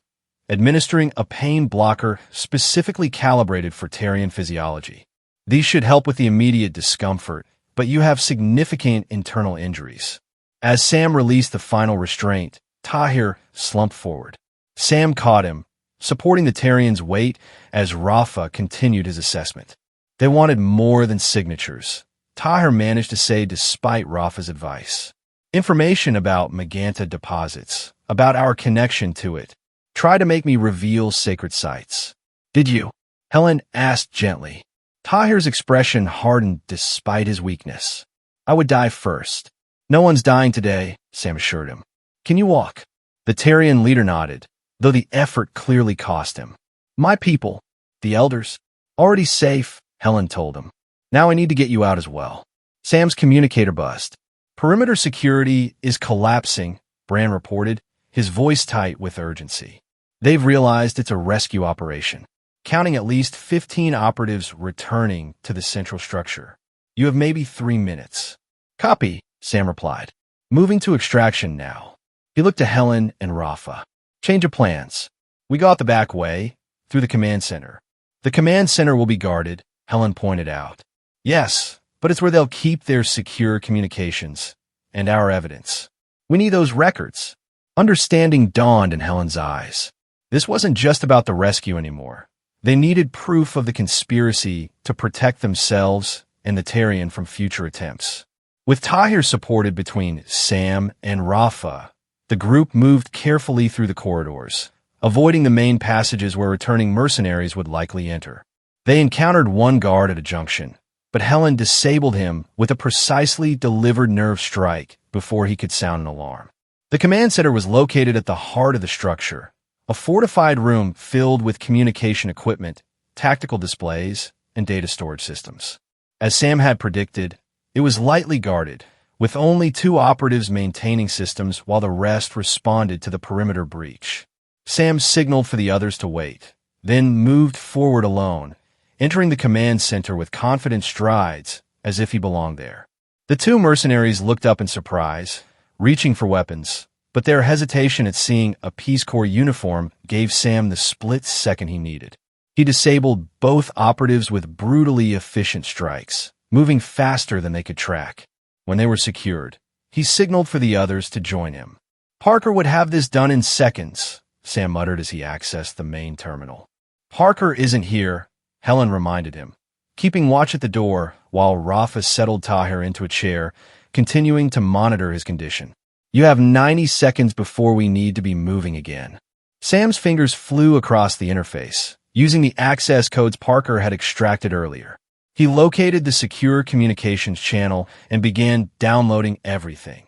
administering a pain blocker specifically calibrated for Tarian physiology. "These should help with the immediate discomfort, but you have significant internal injuries." As Sam released the final restraint, Tahir slumped forward. Sam caught him, supporting the Tarian's weight as Rafa continued his assessment. They wanted more than signatures, Tahir managed to say despite Rafa's advice. "Information about Maganta deposits, about our connection to it. Try to make me reveal sacred sites." "Did you?" Helen asked gently. Tahir's expression hardened despite his weakness. "I would die first." "No one's dying today," Sam assured him. "Can you walk?" The Tarian leader nodded, though the effort clearly cost him. "My people, the elders, already safe," Helen told him. "Now I need to get you out as well." Sam's communicator buzzed. "Perimeter security is collapsing," Bran reported, his voice tight with urgency. "They've realized it's a rescue operation, counting at least 15 operatives returning to the central structure. You have maybe 3 minutes." "Copy," Sam replied. "Moving to extraction now." He looked to Helen and Rafa. "Change of plans. We go out the back way, through the command center." "The command center will be guarded," Helen pointed out. "Yes, but it's where they'll keep their secure communications and our evidence. We need those records." Understanding dawned in Helen's eyes. This wasn't just about the rescue anymore. They needed proof of the conspiracy to protect themselves and the Tarian from future attempts. With Tahir supported between Sam and Rafa, the group moved carefully through the corridors, avoiding the main passages where returning mercenaries would likely enter. They encountered one guard at a junction, but Helen disabled him with a precisely delivered nerve strike before he could sound an alarm. The command center was located at the heart of the structure, a fortified room filled with communication equipment, tactical displays, and data storage systems. As Sam had predicted, it was lightly guarded, with only 2 operatives maintaining systems while the rest responded to the perimeter breach. Sam signaled for the others to wait, then moved forward alone, entering the command center with confident strides as if he belonged there. The 2 mercenaries looked up in surprise, reaching for weapons, but their hesitation at seeing a Peace Corps uniform gave Sam the split second he needed. He disabled both operatives with brutally efficient strikes, moving faster than they could track. When they were secured, he signaled for the others to join him. "Parker would have this done in seconds," Sam muttered as he accessed the main terminal. "Parker isn't here," Helen reminded him, keeping watch at the door while Rafa settled Tahir into a chair, continuing to monitor his condition. "You have 90 seconds before we need to be moving again." Sam's fingers flew across the interface, using the access codes Parker had extracted earlier. He located the secure communications channel and began downloading everything.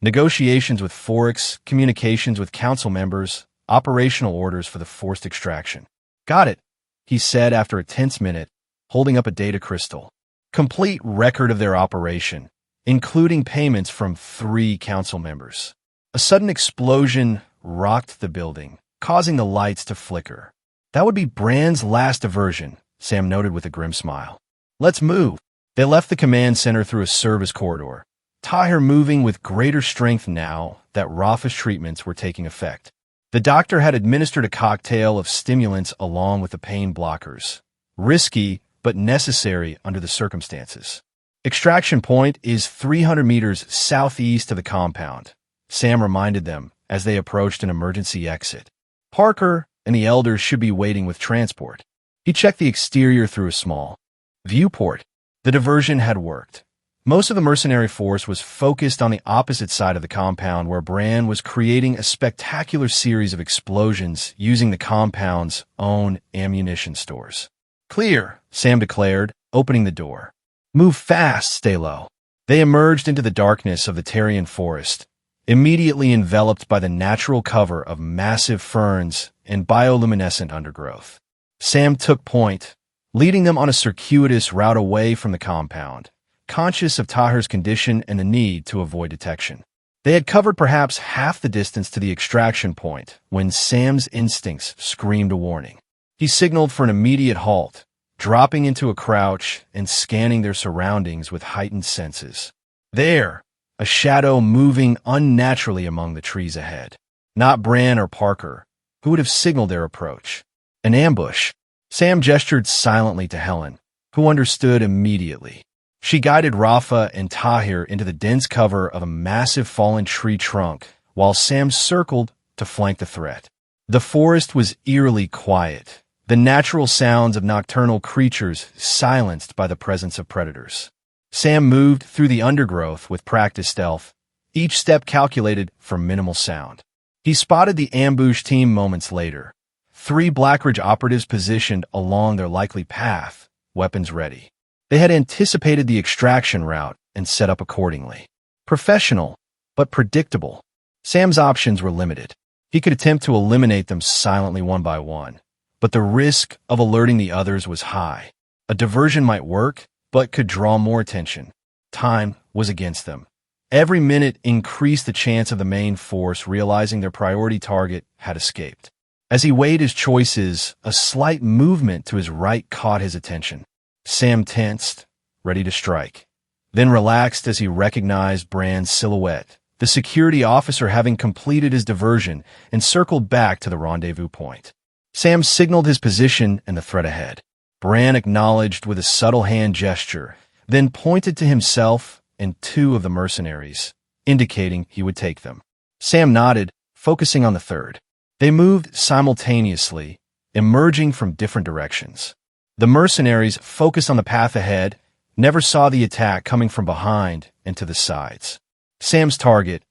Negotiations with Forex, communications with council members, operational orders for the forced extraction. "Got it," he said after a tense minute, holding up a data crystal. Complete record of their operation, including payments from 3 council members. A sudden explosion rocked the building, causing the lights to flicker. "That would be Brand's last diversion," Sam noted with a grim smile. "Let's move." They left the command center through a service corridor, Tahir moving with greater strength now that Rafa's treatments were taking effect. The doctor had administered a cocktail of stimulants along with the pain blockers. Risky, but necessary under the circumstances. "Extraction point is 300 meters southeast of the compound," Sam reminded them as they approached an emergency exit. "Parker and the elders should be waiting with transport." He checked the exterior through a small viewport. The diversion had worked. Most of the mercenary force was focused on the opposite side of the compound where Brand was creating a spectacular series of explosions using the compound's own ammunition stores. "Clear," Sam declared, opening the door. "Move fast, stay low." They emerged into the darkness of the Tarian forest, immediately enveloped by the natural cover of massive ferns and bioluminescent undergrowth. Sam took point, leading them on a circuitous route away from the compound, conscious of Tahir's condition and the need to avoid detection. They had covered perhaps half the distance to the extraction point when Sam's instincts screamed a warning. He signaled for an immediate halt, dropping into a crouch and scanning their surroundings with heightened senses. There, a shadow moving unnaturally among the trees ahead. Not Bran or Parker, who would have signaled their approach. An ambush. Sam gestured silently to Helen, who understood immediately. She guided Rafa and Tahir into the dense cover of a massive fallen tree trunk, while Sam circled to flank the threat. The forest was eerily quiet, the natural sounds of nocturnal creatures silenced by the presence of predators. Sam moved through the undergrowth with practiced stealth, each step calculated for minimal sound. He spotted the ambush team moments later, 3 Blackridge operatives positioned along their likely path, weapons ready. They had anticipated the extraction route and set up accordingly. Professional, but predictable. Sam's options were limited. He could attempt to eliminate them silently one by one, but the risk of alerting the others was high. A diversion might work, but could draw more attention. Time was against them. Every minute increased the chance of the main force realizing their priority target had escaped. As he weighed his choices, a slight movement to his right caught his attention. Sam tensed, ready to strike, then relaxed as he recognized Brand's silhouette, the security officer having completed his diversion and circled back to the rendezvous point. Sam signaled his position and the threat ahead. Brand acknowledged with a subtle hand gesture, then pointed to himself and 2 of the mercenaries, indicating he would take them. Sam nodded, focusing on the third. They moved simultaneously, emerging from different directions. The mercenaries focused on the path ahead, never saw the attack coming from behind and to the sides. Sam's target,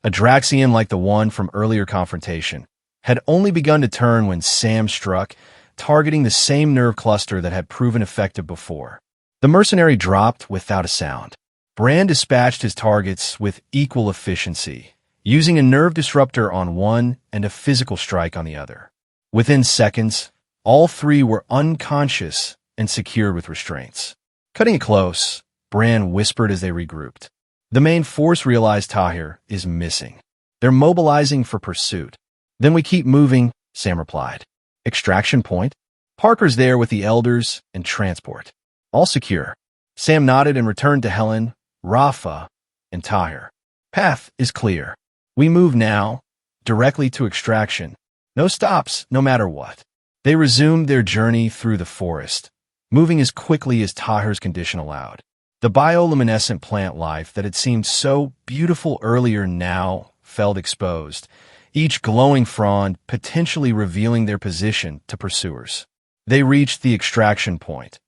a Draxian like the one from earlier confrontation, had only begun to turn when Sam struck, targeting the same nerve cluster that had proven effective before. The mercenary dropped without a sound. Bran dispatched his targets with equal efficiency, using a nerve disruptor on one and a physical strike on the other. Within seconds, all three were unconscious and secured with restraints. Cutting it close, Bran whispered as they regrouped. The main force realized Tahir is missing. They're mobilizing for pursuit. Then we keep moving, Sam replied. Extraction point? Parker's there with the elders and transport. All secure. Sam nodded and returned to Helen, Rafa, and Tahir. Path is clear. We move now, directly to extraction. No stops, no matter what. They resumed their journey through the forest, moving as quickly as Tahir's condition allowed. The bioluminescent plant life that had seemed so beautiful earlier now felt exposed, each glowing frond potentially revealing their position to pursuers. They reached the extraction point,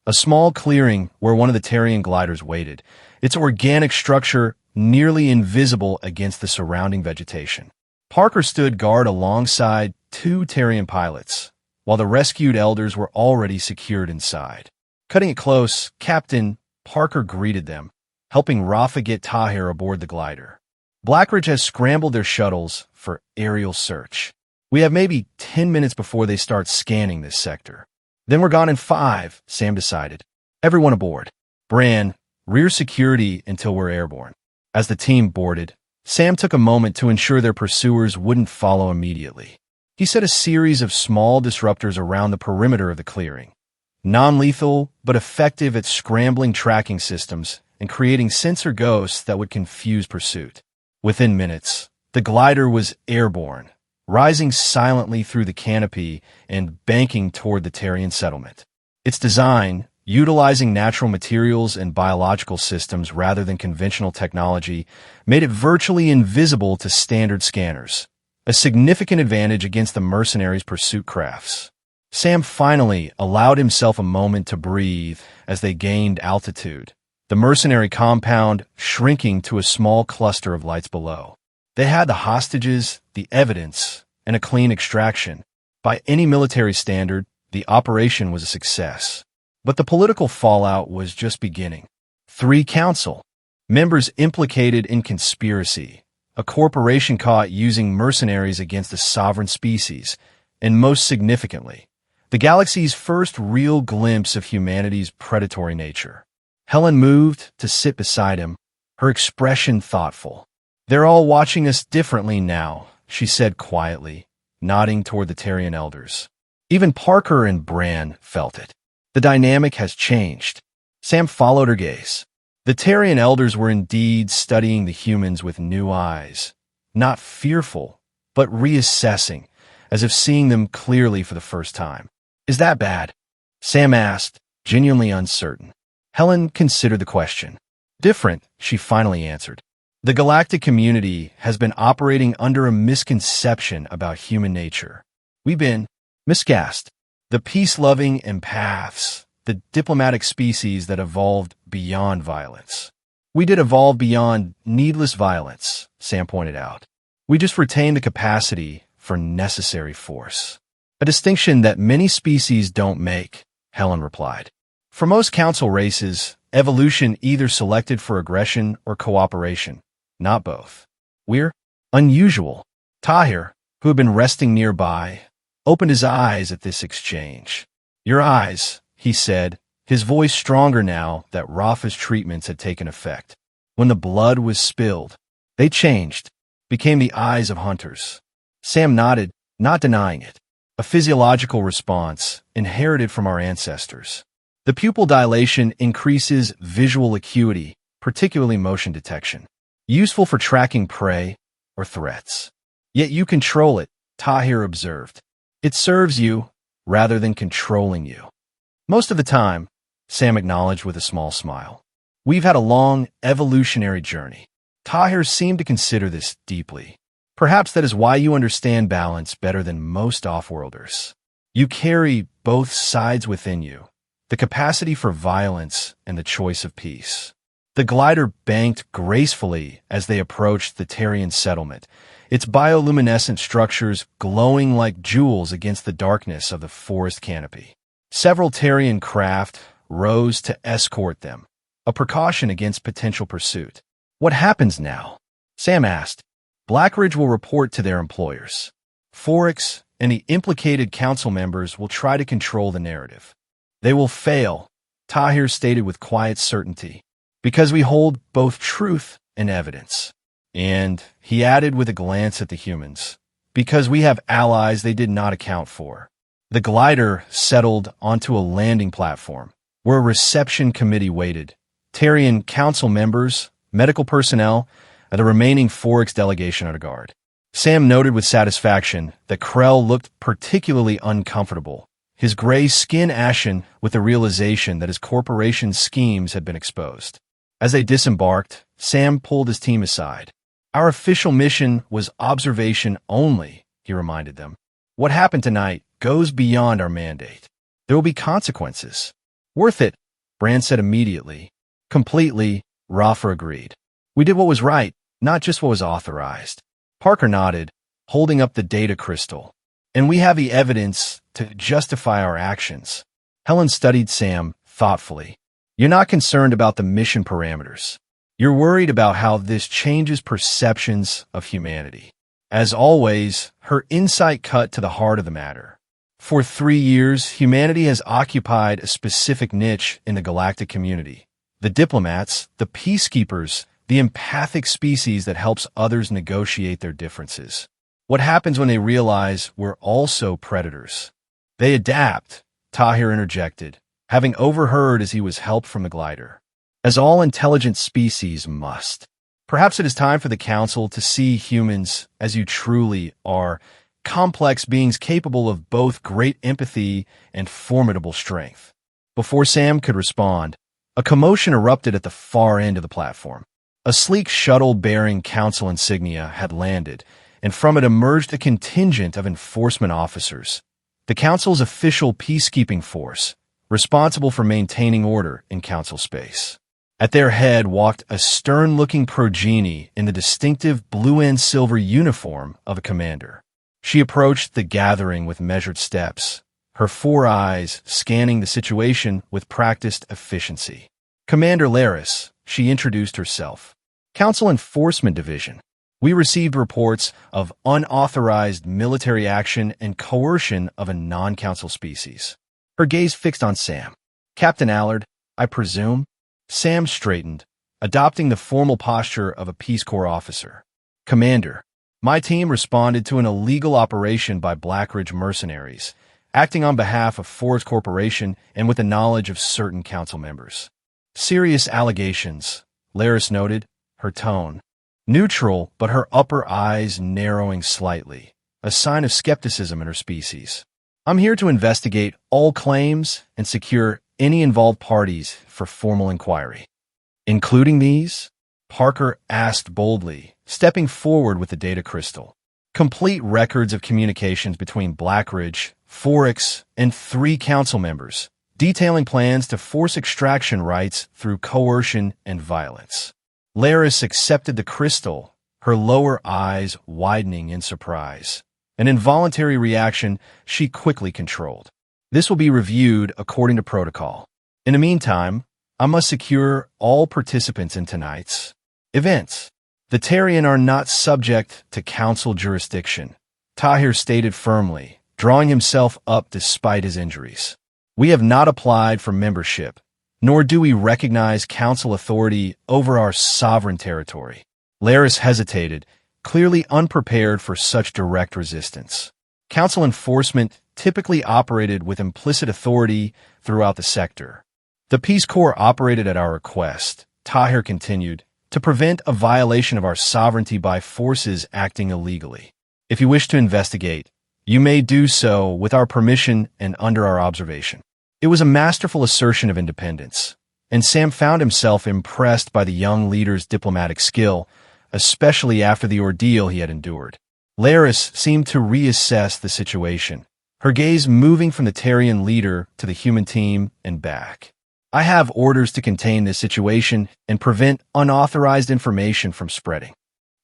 a small clearing where one of the Tarian gliders waited, its organic structure nearly invisible against the surrounding vegetation. Parker stood guard alongside two Tarian pilots, while the rescued elders were already secured inside. Cutting it close, Captain Parker greeted them, helping Rafa get Tahir aboard the glider. Blackridge has scrambled their shuttles for aerial search. We have maybe 10 minutes before they start scanning this sector. Then we're gone in 5, Sam decided. Everyone aboard. Bran, rear security until we're airborne. As the team boarded, Sam took a moment to ensure their pursuers wouldn't follow immediately. He set a series of small disruptors around the perimeter of the clearing, non-lethal but effective at scrambling tracking systems and creating sensor ghosts that would confuse pursuit. Within minutes, the glider was airborne, rising silently through the canopy and banking toward the Tarian settlement. Its design, utilizing natural materials and biological systems rather than conventional technology, made it virtually invisible to standard scanners, a significant advantage against the mercenaries' pursuit crafts. Sam finally allowed himself a moment to breathe as they gained altitude, the mercenary compound shrinking to a small cluster of lights below. They had the hostages, the evidence, and a clean extraction. By any military standard, the operation was a success. But the political fallout was just beginning. 3 council members implicated in conspiracy, a corporation caught using mercenaries against a sovereign species, and most significantly, the galaxy's first real glimpse of humanity's predatory nature. Helen moved to sit beside him, her expression thoughtful. They're all watching us differently now, she said quietly, nodding toward the Tarian elders. Even Parker and Bran felt it. The dynamic has changed. Sam followed her gaze. The Tarian elders were indeed studying the humans with new eyes, not fearful, but reassessing, as if seeing them clearly for the first time. Is that bad? Sam asked, genuinely uncertain. Helen considered the question. Different, she finally answered. The galactic community has been operating under a misconception about human nature. We've been miscast. The peace-loving empaths, the diplomatic species that evolved beyond violence. We did evolve beyond needless violence, Sam pointed out. We just retained the capacity for necessary force. A distinction that many species don't make, Helen replied. For most council races, evolution either selected for aggression or cooperation, not both. We're unusual. Tahir, who had been resting nearby, opened his eyes at this exchange. Your eyes, he said, his voice stronger now that Rafa's treatments had taken effect. When the blood was spilled, they changed, became the eyes of hunters. Sam nodded, not denying it. A physiological response inherited from our ancestors. The pupil dilation increases visual acuity, particularly motion detection, useful for tracking prey or threats. Yet you control it, Tahir observed. It serves you rather than controlling you. Most of the time, Sam acknowledged with a small smile. We've had a long evolutionary journey. Tahir seemed to consider this deeply. Perhaps that is why you understand balance better than most off-worlders. You carry both sides within you, the capacity for violence and the choice of peace. The glider banked gracefully as they approached the Terrian settlement, its bioluminescent structures glowing like jewels against the darkness of the forest canopy. Several Terrian craft rose to escort them, a precaution against potential pursuit. "What happens now?" Sam asked. "Blackridge will report to their employers. Forex and the implicated council members will try to control the narrative. They will fail," Tahir stated with quiet certainty, "because we hold both truth and evidence." And he added with a glance at the humans, "because we have allies they did not account for." The glider settled onto a landing platform, where a reception committee waited. Terrian council members, medical personnel, and the remaining Forex delegation under guard. Sam noted with satisfaction that Krell looked particularly uncomfortable, his gray skin ashen with the realization that his corporation's schemes had been exposed. As they disembarked, Sam pulled his team aside. "Our official mission was observation only," he reminded them. "What happened tonight goes beyond our mandate. There will be consequences." "Worth it," Brand said immediately. "Completely," Rafa agreed. "We did what was right, not just what was authorized." Parker nodded, holding up the data crystal. "And we have the evidence to justify our actions." Helen studied Sam thoughtfully. "You're not concerned about the mission parameters. You're worried about how this changes perceptions of humanity." As always, her insight cut to the heart of the matter. For 3 years, humanity has occupied a specific niche in the galactic community. The diplomats, the peacekeepers, the empathic species that helps others negotiate their differences. What happens when they realize we're also predators? "They adapt," Tahir interjected, having overheard as he was helped from the glider. "As all intelligent species must. Perhaps it is time for the Council to see humans as you truly are, complex beings capable of both great empathy and formidable strength." Before Sam could respond, a commotion erupted at the far end of the platform. A sleek shuttle bearing council insignia had landed, and from it emerged a contingent of enforcement officers, the council's official peacekeeping force, responsible for maintaining order in council space. At their head walked a stern-looking progeny in the distinctive blue and silver uniform of a commander. She approached the gathering with measured steps, her 4 eyes scanning the situation with practiced efficiency. "Commander Laris," she introduced herself. "Council Enforcement Division. We received reports of unauthorized military action and coercion of a non-council species." Her gaze fixed on Sam. "Captain Allard, I presume?" Sam straightened, adopting the formal posture of a Peace Corps officer. "Commander, my team responded to an illegal operation by Blackridge mercenaries, acting on behalf of Forest Corporation and with the knowledge of certain council members." "Serious allegations," Laris noted, her tone neutral but her upper eyes narrowing slightly, a sign of skepticism in her species. "I'm here to investigate all claims and secure any involved parties for formal inquiry." "Including these?" Parker asked boldly, stepping forward with the data crystal. "Complete records of communications between Blackridge, Forex, and 3 council members, detailing plans to force extraction rights through coercion and violence." Laris accepted the crystal, her lower eyes widening in surprise. An involuntary reaction she quickly controlled. "This will be reviewed according to protocol. In the meantime, I must secure all participants in tonight's events. The Terrian are not subject to council jurisdiction," Tahir stated firmly, drawing himself up despite his injuries. "We have not applied for membership, nor do we recognize council authority over our sovereign territory." Laris hesitated, clearly unprepared for such direct resistance. Council enforcement typically operated with implicit authority throughout the sector. "The Peace Corps operated at our request," Tahir continued, "to prevent a violation of our sovereignty by forces acting illegally. If you wish to investigate, you may do so with our permission and under our observation." It was a masterful assertion of independence, and Sam found himself impressed by the young leader's diplomatic skill, especially after the ordeal he had endured. Laris seemed to reassess the situation, her gaze moving from the Tarian leader to the human team and back. I have orders to contain this situation and prevent unauthorized information from spreading.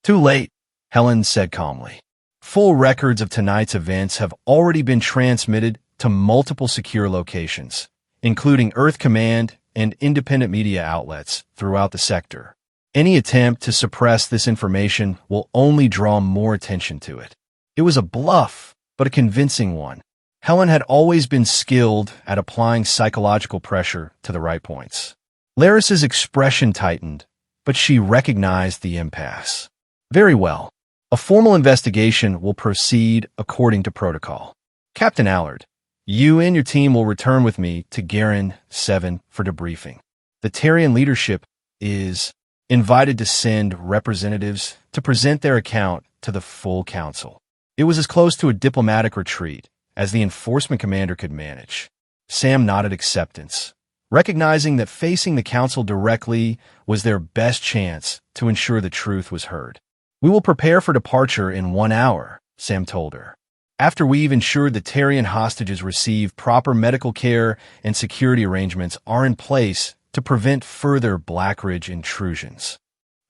Too late, Helen said calmly. Full records of tonight's events have already been transmitted to multiple secure locations, including Earth Command and independent media outlets throughout the sector. Any attempt to suppress this information will only draw more attention to it. It was a bluff, but a convincing one. Helen had always been skilled at applying psychological pressure to the right points. Laris's expression tightened, but she recognized the impasse. Very well. A formal investigation will proceed according to protocol. Captain Allard, you and your team will return with me to Garin 7 for debriefing. The Tarian leadership is invited to send representatives to present their account to the full council. It was as close to a diplomatic retreat as the enforcement commander could manage. Sam nodded acceptance, recognizing that facing the council directly was their best chance to ensure the truth was heard. We will prepare for departure in 1 hour, Sam told her. After we've ensured the Tarian hostages receive proper medical care and security arrangements are in place to prevent further Blackridge intrusions.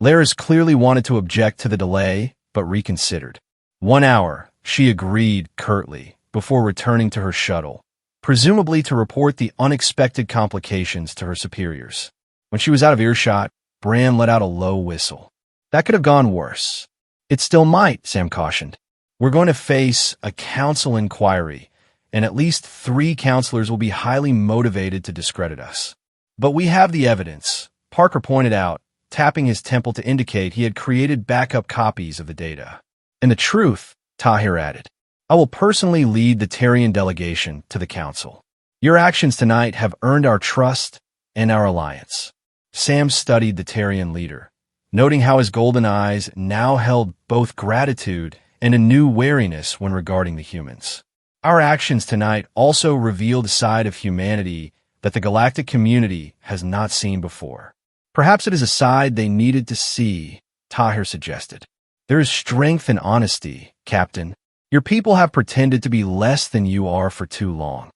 Laris clearly wanted to object to the delay, but reconsidered. 1 hour, she agreed curtly, before returning to her shuttle, presumably to report the unexpected complications to her superiors. When she was out of earshot, Bran let out a low whistle. That could have gone worse. It still might, Sam cautioned. We're going to face a council inquiry, and at least 3 counselors will be highly motivated to discredit us. But we have the evidence, Parker pointed out, tapping his temple to indicate he had created backup copies of the data. And the truth, Tahir added. I will personally lead the Tarian delegation to the council. Your actions tonight have earned our trust and our alliance. Sam studied the Tarian leader, noting how his golden eyes now held both gratitude and a new wariness when regarding the humans. Our actions tonight also revealed a side of humanity that the galactic community has not seen before. Perhaps it is a side they needed to see, Tahir suggested. There is strength in honesty, Captain. Your people have pretended to be less than you are for too long.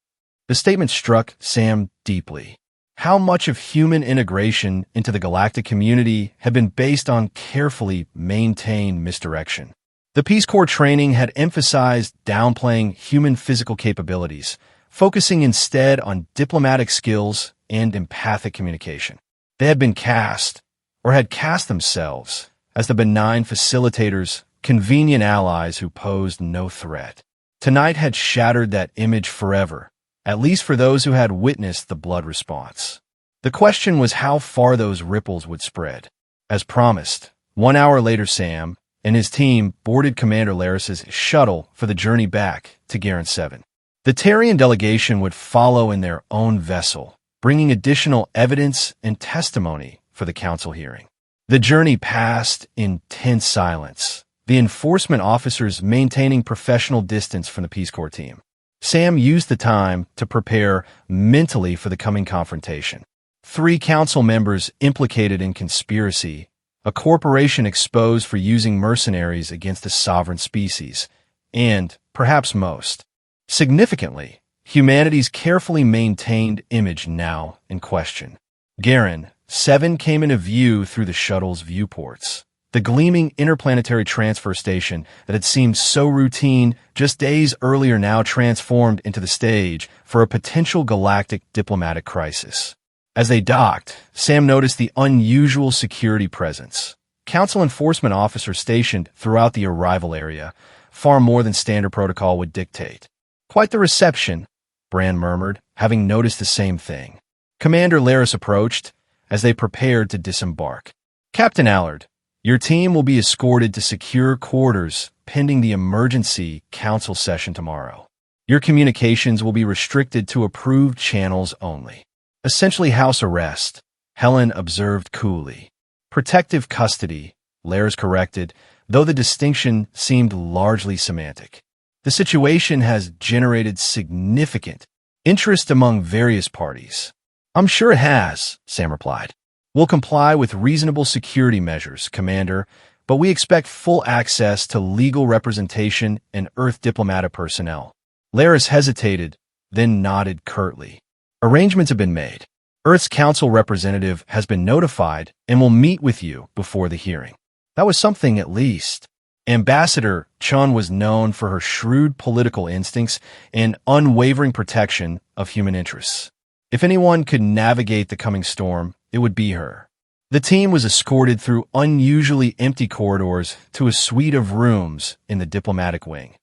The statement struck Sam deeply. How much of human integration into the galactic community had been based on carefully maintained misdirection? The Peace Corps training had emphasized downplaying human physical capabilities, focusing instead on diplomatic skills and empathic communication. They had been cast, or had cast themselves, as the benign facilitators, convenient allies who posed no threat. Tonight had shattered that image forever, at least for those who had witnessed the blood response. The question was how far those ripples would spread. As promised, 1 hour later Sam and his team boarded Commander Laris's shuttle for the journey back to Garin 7. The Tarian delegation would follow in their own vessel, bringing additional evidence and testimony for the council hearing. The journey passed in tense silence, the enforcement officers maintaining professional distance from the Peace Corps team. Sam used the time to prepare mentally for the coming confrontation. 3 council members implicated in conspiracy, a corporation exposed for using mercenaries against a sovereign species, and, perhaps most significantly, humanity's carefully maintained image now in question. Garin 7 came into view through the shuttle's viewports. The gleaming interplanetary transfer station that had seemed so routine just days earlier now transformed into the stage for a potential galactic diplomatic crisis. As they docked, Sam noticed the unusual security presence. Council enforcement officers stationed throughout the arrival area, far more than standard protocol would dictate. Quite the reception, Bran murmured, having noticed the same thing. Commander Laris approached as they prepared to disembark. Captain Allard, your team will be escorted to secure quarters pending the emergency council session tomorrow. Your communications will be restricted to approved channels only. Essentially house arrest, Helen observed coolly. Protective custody, Laris corrected, though the distinction seemed largely semantic. The situation has generated significant interest among various parties. I'm sure it has, Sam replied. We'll comply with reasonable security measures, Commander, but we expect full access to legal representation and Earth diplomatic personnel. Laris hesitated, then nodded curtly. Arrangements have been made. Earth's council representative has been notified and will meet with you before the hearing. That was something at least. Ambassador Chun was known for her shrewd political instincts and unwavering protection of human interests. If anyone could navigate the coming storm, it would be her. The team was escorted through unusually empty corridors to a suite of rooms in the diplomatic wing.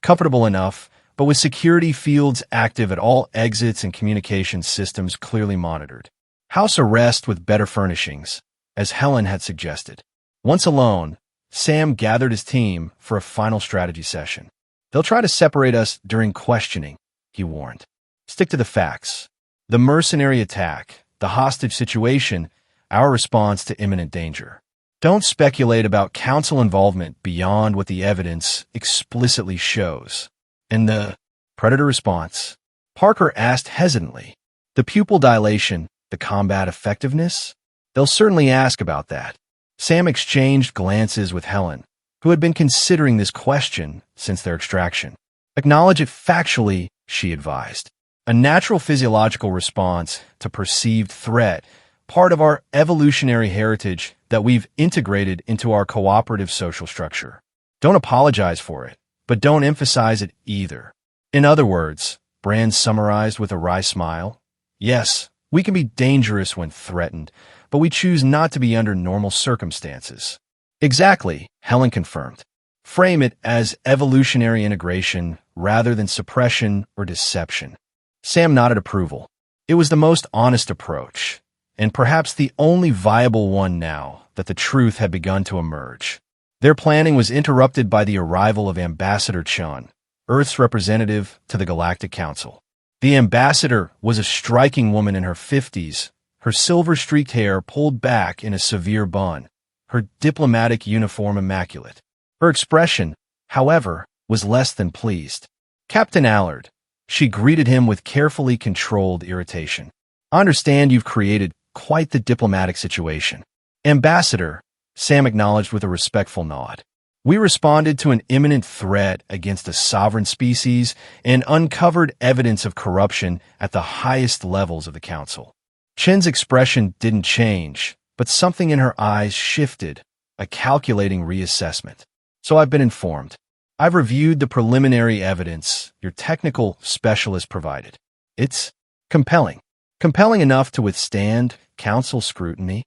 Comfortable enough, but with security fields active at all exits and communication systems clearly monitored. House arrest with better furnishings, as Helen had suggested. Once alone, Sam gathered his team for a final strategy session. They'll try to separate us during questioning, he warned. Stick to the facts. The mercenary attack, the hostage situation, our response to imminent danger. Don't speculate about council involvement beyond what the evidence explicitly shows. In the predator response, Parker asked hesitantly, the pupil dilation, the combat effectiveness? They'll certainly ask about that. Sam exchanged glances with Helen, who had been considering this question since their extraction. Acknowledge it factually, she advised. A natural physiological response to perceived threat, part of our evolutionary heritage that we've integrated into our cooperative social structure. Don't apologize for it, but don't emphasize it either. In other words, Brand summarized with a wry smile, yes, we can be dangerous when threatened, but we choose not to be under normal circumstances. Exactly, Helen confirmed. Frame it as evolutionary integration rather than suppression or deception. Sam nodded approval. It was the most honest approach, and perhaps the only viable one now that the truth had begun to emerge. Their planning was interrupted by the arrival of Ambassador Chun, Earth's representative to the Galactic Council. The ambassador was a striking woman in her 50s, her silver-streaked hair pulled back in a severe bun, her diplomatic uniform immaculate. Her expression, however, was less than pleased. Captain Allard, she greeted him with carefully controlled irritation. I understand you've created quite the diplomatic situation. Ambassador, Sam acknowledged with a respectful nod. We responded to an imminent threat against a sovereign species and uncovered evidence of corruption at the highest levels of the council. Chen's expression didn't change, but something in her eyes shifted, a calculating reassessment. So I've been informed. I've reviewed the preliminary evidence your technical specialist provided. It's compelling. Compelling enough to withstand council scrutiny?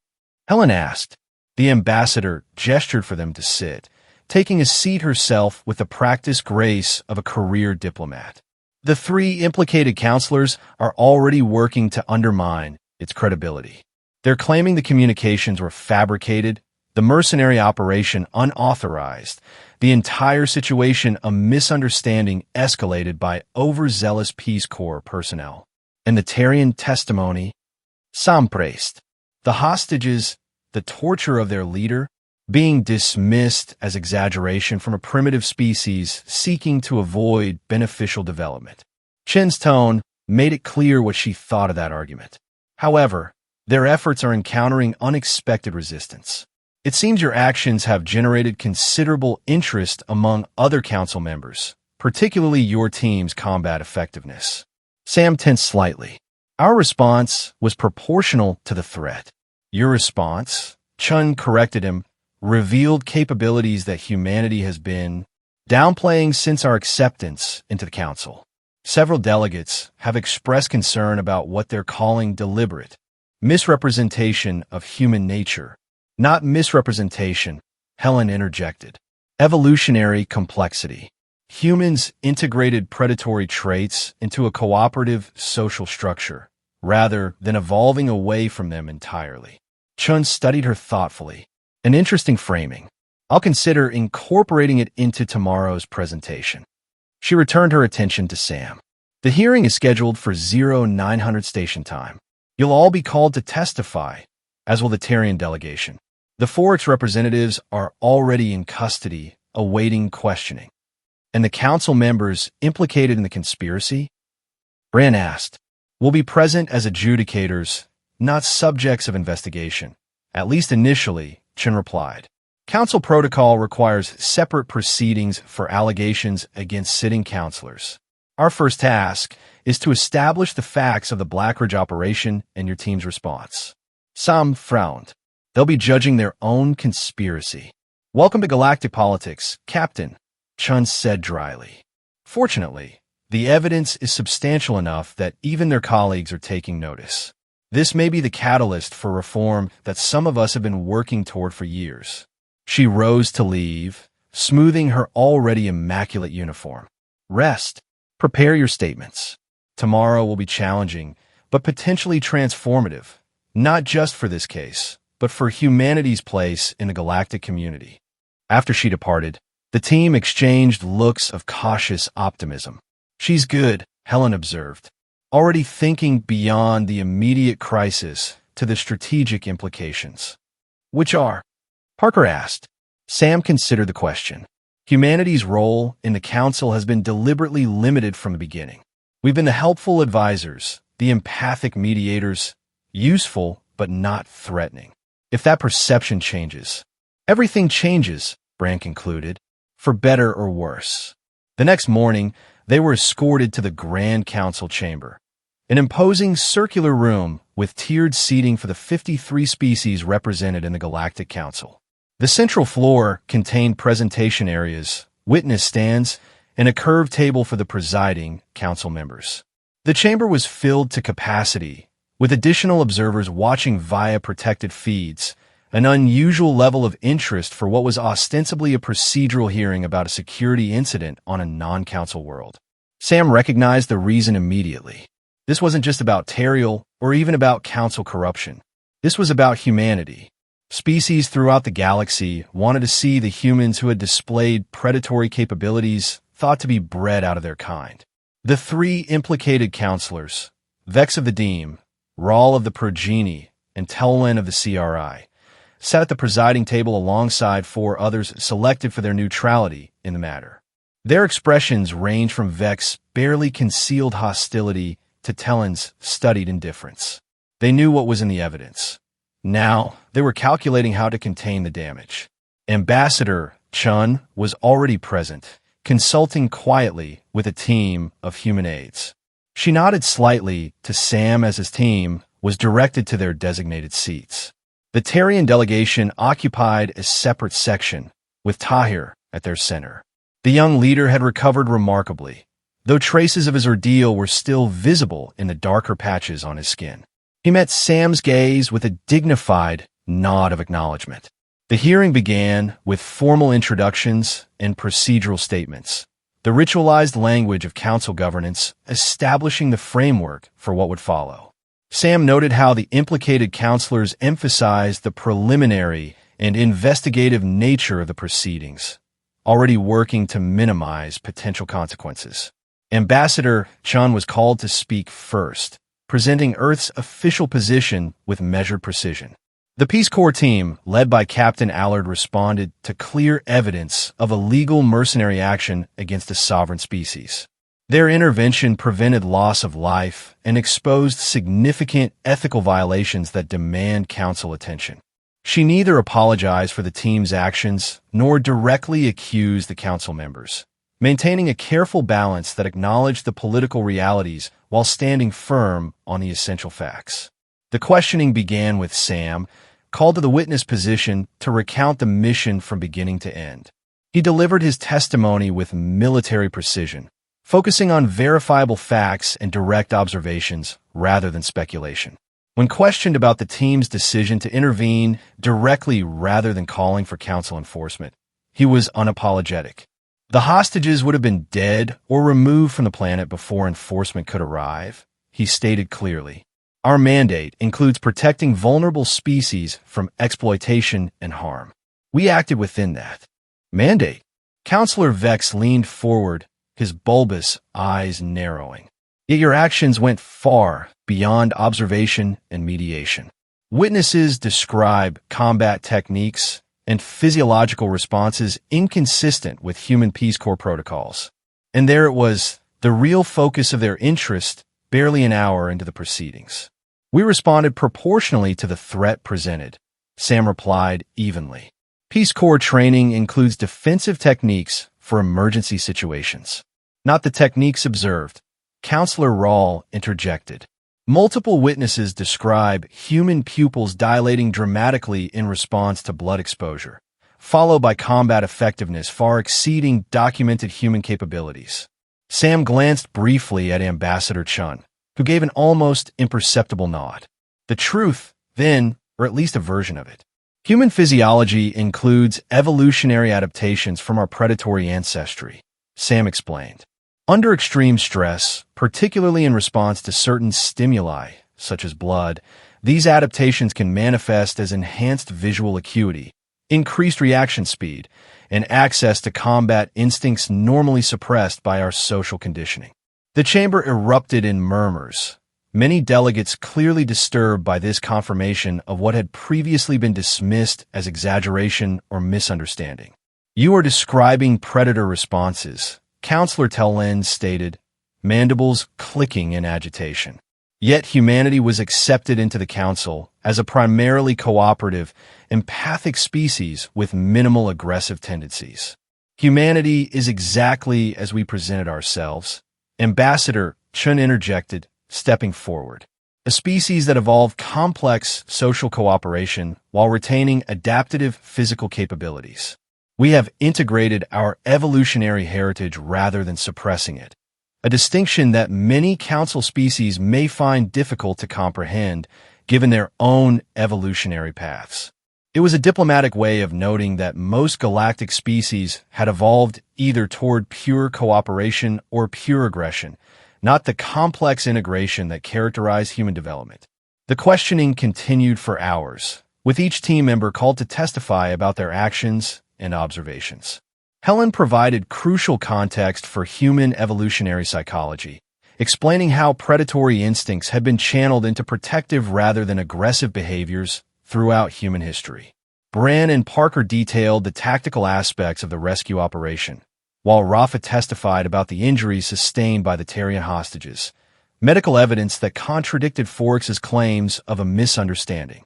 Helen asked. The ambassador gestured for them to sit, taking a seat herself with the practiced grace of a career diplomat. The three implicated counselors are already working to undermine its credibility. They're claiming the communications were fabricated, the mercenary operation unauthorized, the entire situation a misunderstanding escalated by overzealous Peace Corps personnel. And the Tarian testimony, Samprest, the hostages, the torture of their leader, being dismissed as exaggeration from a primitive species seeking to avoid beneficial development. Chen's tone made it clear what she thought of that argument. However, their efforts are encountering unexpected resistance. It seems your actions have generated considerable interest among other council members, particularly your team's combat effectiveness. Sam tensed slightly. Our response was proportional to the threat. Your response, Chun corrected him, revealed capabilities that humanity has been downplaying since our acceptance into the council. Several delegates have expressed concern about what they're calling deliberate misrepresentation of human nature. Not misrepresentation, Helen interjected. Evolutionary complexity. Humans integrated predatory traits into a cooperative social structure, rather than evolving away from them entirely. Chun studied her thoughtfully. An interesting framing. I'll consider incorporating it into tomorrow's presentation. She returned her attention to Sam. The hearing is scheduled for 0900 station time. You'll all be called to testify, as will the Tarian delegation. The Forex representatives are already in custody, awaiting questioning. And the council members implicated in the conspiracy? Bran asked. Will be present as adjudicators, not subjects of investigation. At least initially, Chen replied. Council protocol requires separate proceedings for allegations against sitting counselors. Our first task is to establish the facts of the Blackridge operation and your team's response. Sam frowned. They'll be judging their own conspiracy. Welcome to Galactic Politics, Captain, Chun said dryly. Fortunately, the evidence is substantial enough that even their colleagues are taking notice. This may be the catalyst for reform that some of us have been working toward for years. She rose to leave, smoothing her already immaculate uniform. Rest. Prepare your statements. Tomorrow will be challenging, but potentially transformative, not just for this case, but for humanity's place in the galactic community. After she departed, the team exchanged looks of cautious optimism. She's good, Helen observed, already thinking beyond the immediate crisis to the strategic implications. Which are? Parker asked. Sam considered the question. Humanity's role in the Council has been deliberately limited from the beginning. We've been the helpful advisors, the empathic mediators, useful but not threatening. If that perception changes, everything changes, Bran concluded, for better or worse. The next morning, they were escorted to the Grand Council chamber, an imposing circular room with tiered seating for the 53 species represented in the Galactic Council. The central floor contained presentation areas, witness stands, and a curved table for the presiding council members. The chamber was filled to capacity, with additional observers watching via protected feeds, an unusual level of interest for what was ostensibly a procedural hearing about a security incident on a non-council world. Sam recognized the reason immediately. This wasn't just about Teriel or even about council corruption. This was about humanity. Species throughout the galaxy wanted to see the humans who had displayed predatory capabilities thought to be bred out of their kind. The three implicated counselors, Vex of the Deem, Rawl of the Progeny, and Telwen of the CRI, sat at the presiding table alongside four others selected for their neutrality in the matter. Their expressions ranged from Vex's barely concealed hostility to Tellen's studied indifference. They knew what was in the evidence. Now, they were calculating how to contain the damage. Ambassador Chun was already present, consulting quietly with a team of human aides. She nodded slightly to Sam as his team was directed to their designated seats. The Tarian delegation occupied a separate section, with Tahir at their center. The young leader had recovered remarkably, though traces of his ordeal were still visible in the darker patches on his skin. He met Sam's gaze with a dignified nod of acknowledgement. The hearing began with formal introductions and procedural statements, the ritualized language of council governance establishing the framework for what would follow. Sam noted how the implicated counselors emphasized the preliminary and investigative nature of the proceedings, already working to minimize potential consequences. Ambassador Chun was called to speak first, presenting Earth's official position with measured precision. The Peace Corps team, led by Captain Allard, responded to clear evidence of illegal mercenary action against a sovereign species. Their intervention prevented loss of life and exposed significant ethical violations that demand council attention. She neither apologized for the team's actions nor directly accused the council members, maintaining a careful balance that acknowledged the political realities while standing firm on the essential facts. The questioning began with Sam, called to the witness position to recount the mission from beginning to end. He delivered his testimony with military precision, focusing on verifiable facts and direct observations rather than speculation. When questioned about the team's decision to intervene directly rather than calling for council enforcement, he was unapologetic. The hostages would have been dead or removed from the planet before enforcement could arrive, he stated clearly. Our mandate includes protecting vulnerable species from exploitation and harm. We acted within that mandate. Counselor Vex leaned forward, his bulbous eyes narrowing. Yet your actions went far beyond observation and mediation. Witnesses describe combat techniques and physiological responses inconsistent with human Peace Corps protocols. And there it was, the real focus of their interest, barely an hour into the proceedings. We responded proportionally to the threat presented, Sam replied evenly. Peace Corps training includes defensive techniques for emergency situations. Not the techniques observed, Counselor Rawl interjected. Multiple witnesses describe human pupils dilating dramatically in response to blood exposure, followed by combat effectiveness far exceeding documented human capabilities. Sam glanced briefly at Ambassador Chun, who gave an almost imperceptible nod. The truth, then, or at least a version of it. Human physiology includes evolutionary adaptations from our predatory ancestry, Sam explained. Under extreme stress, particularly in response to certain stimuli, such as blood, these adaptations can manifest as enhanced visual acuity, increased reaction speed, and access to combat instincts normally suppressed by our social conditioning. The chamber erupted in murmurs, many delegates clearly disturbed by this confirmation of what had previously been dismissed as exaggeration or misunderstanding. "You are describing predator responses," Counselor Tellen stated, mandibles clicking in agitation. Yet humanity was accepted into the council as a primarily cooperative, empathic species with minimal aggressive tendencies. Humanity is exactly as we presented ourselves, Ambassador Chun interjected, stepping forward. A species that evolved complex social cooperation while retaining adaptive physical capabilities. We have integrated our evolutionary heritage rather than suppressing it, a distinction that many council species may find difficult to comprehend given their own evolutionary paths. It was a diplomatic way of noting that most galactic species had evolved either toward pure cooperation or pure aggression, not the complex integration that characterized human development. The questioning continued for hours, with each team member called to testify about their actions and observations. Helen provided crucial context for human evolutionary psychology, explaining how predatory instincts had been channeled into protective rather than aggressive behaviors throughout human history. Bran and Parker detailed the tactical aspects of the rescue operation, while Rafa testified about the injuries sustained by the Tarian hostages, medical evidence that contradicted Forex's claims of a misunderstanding.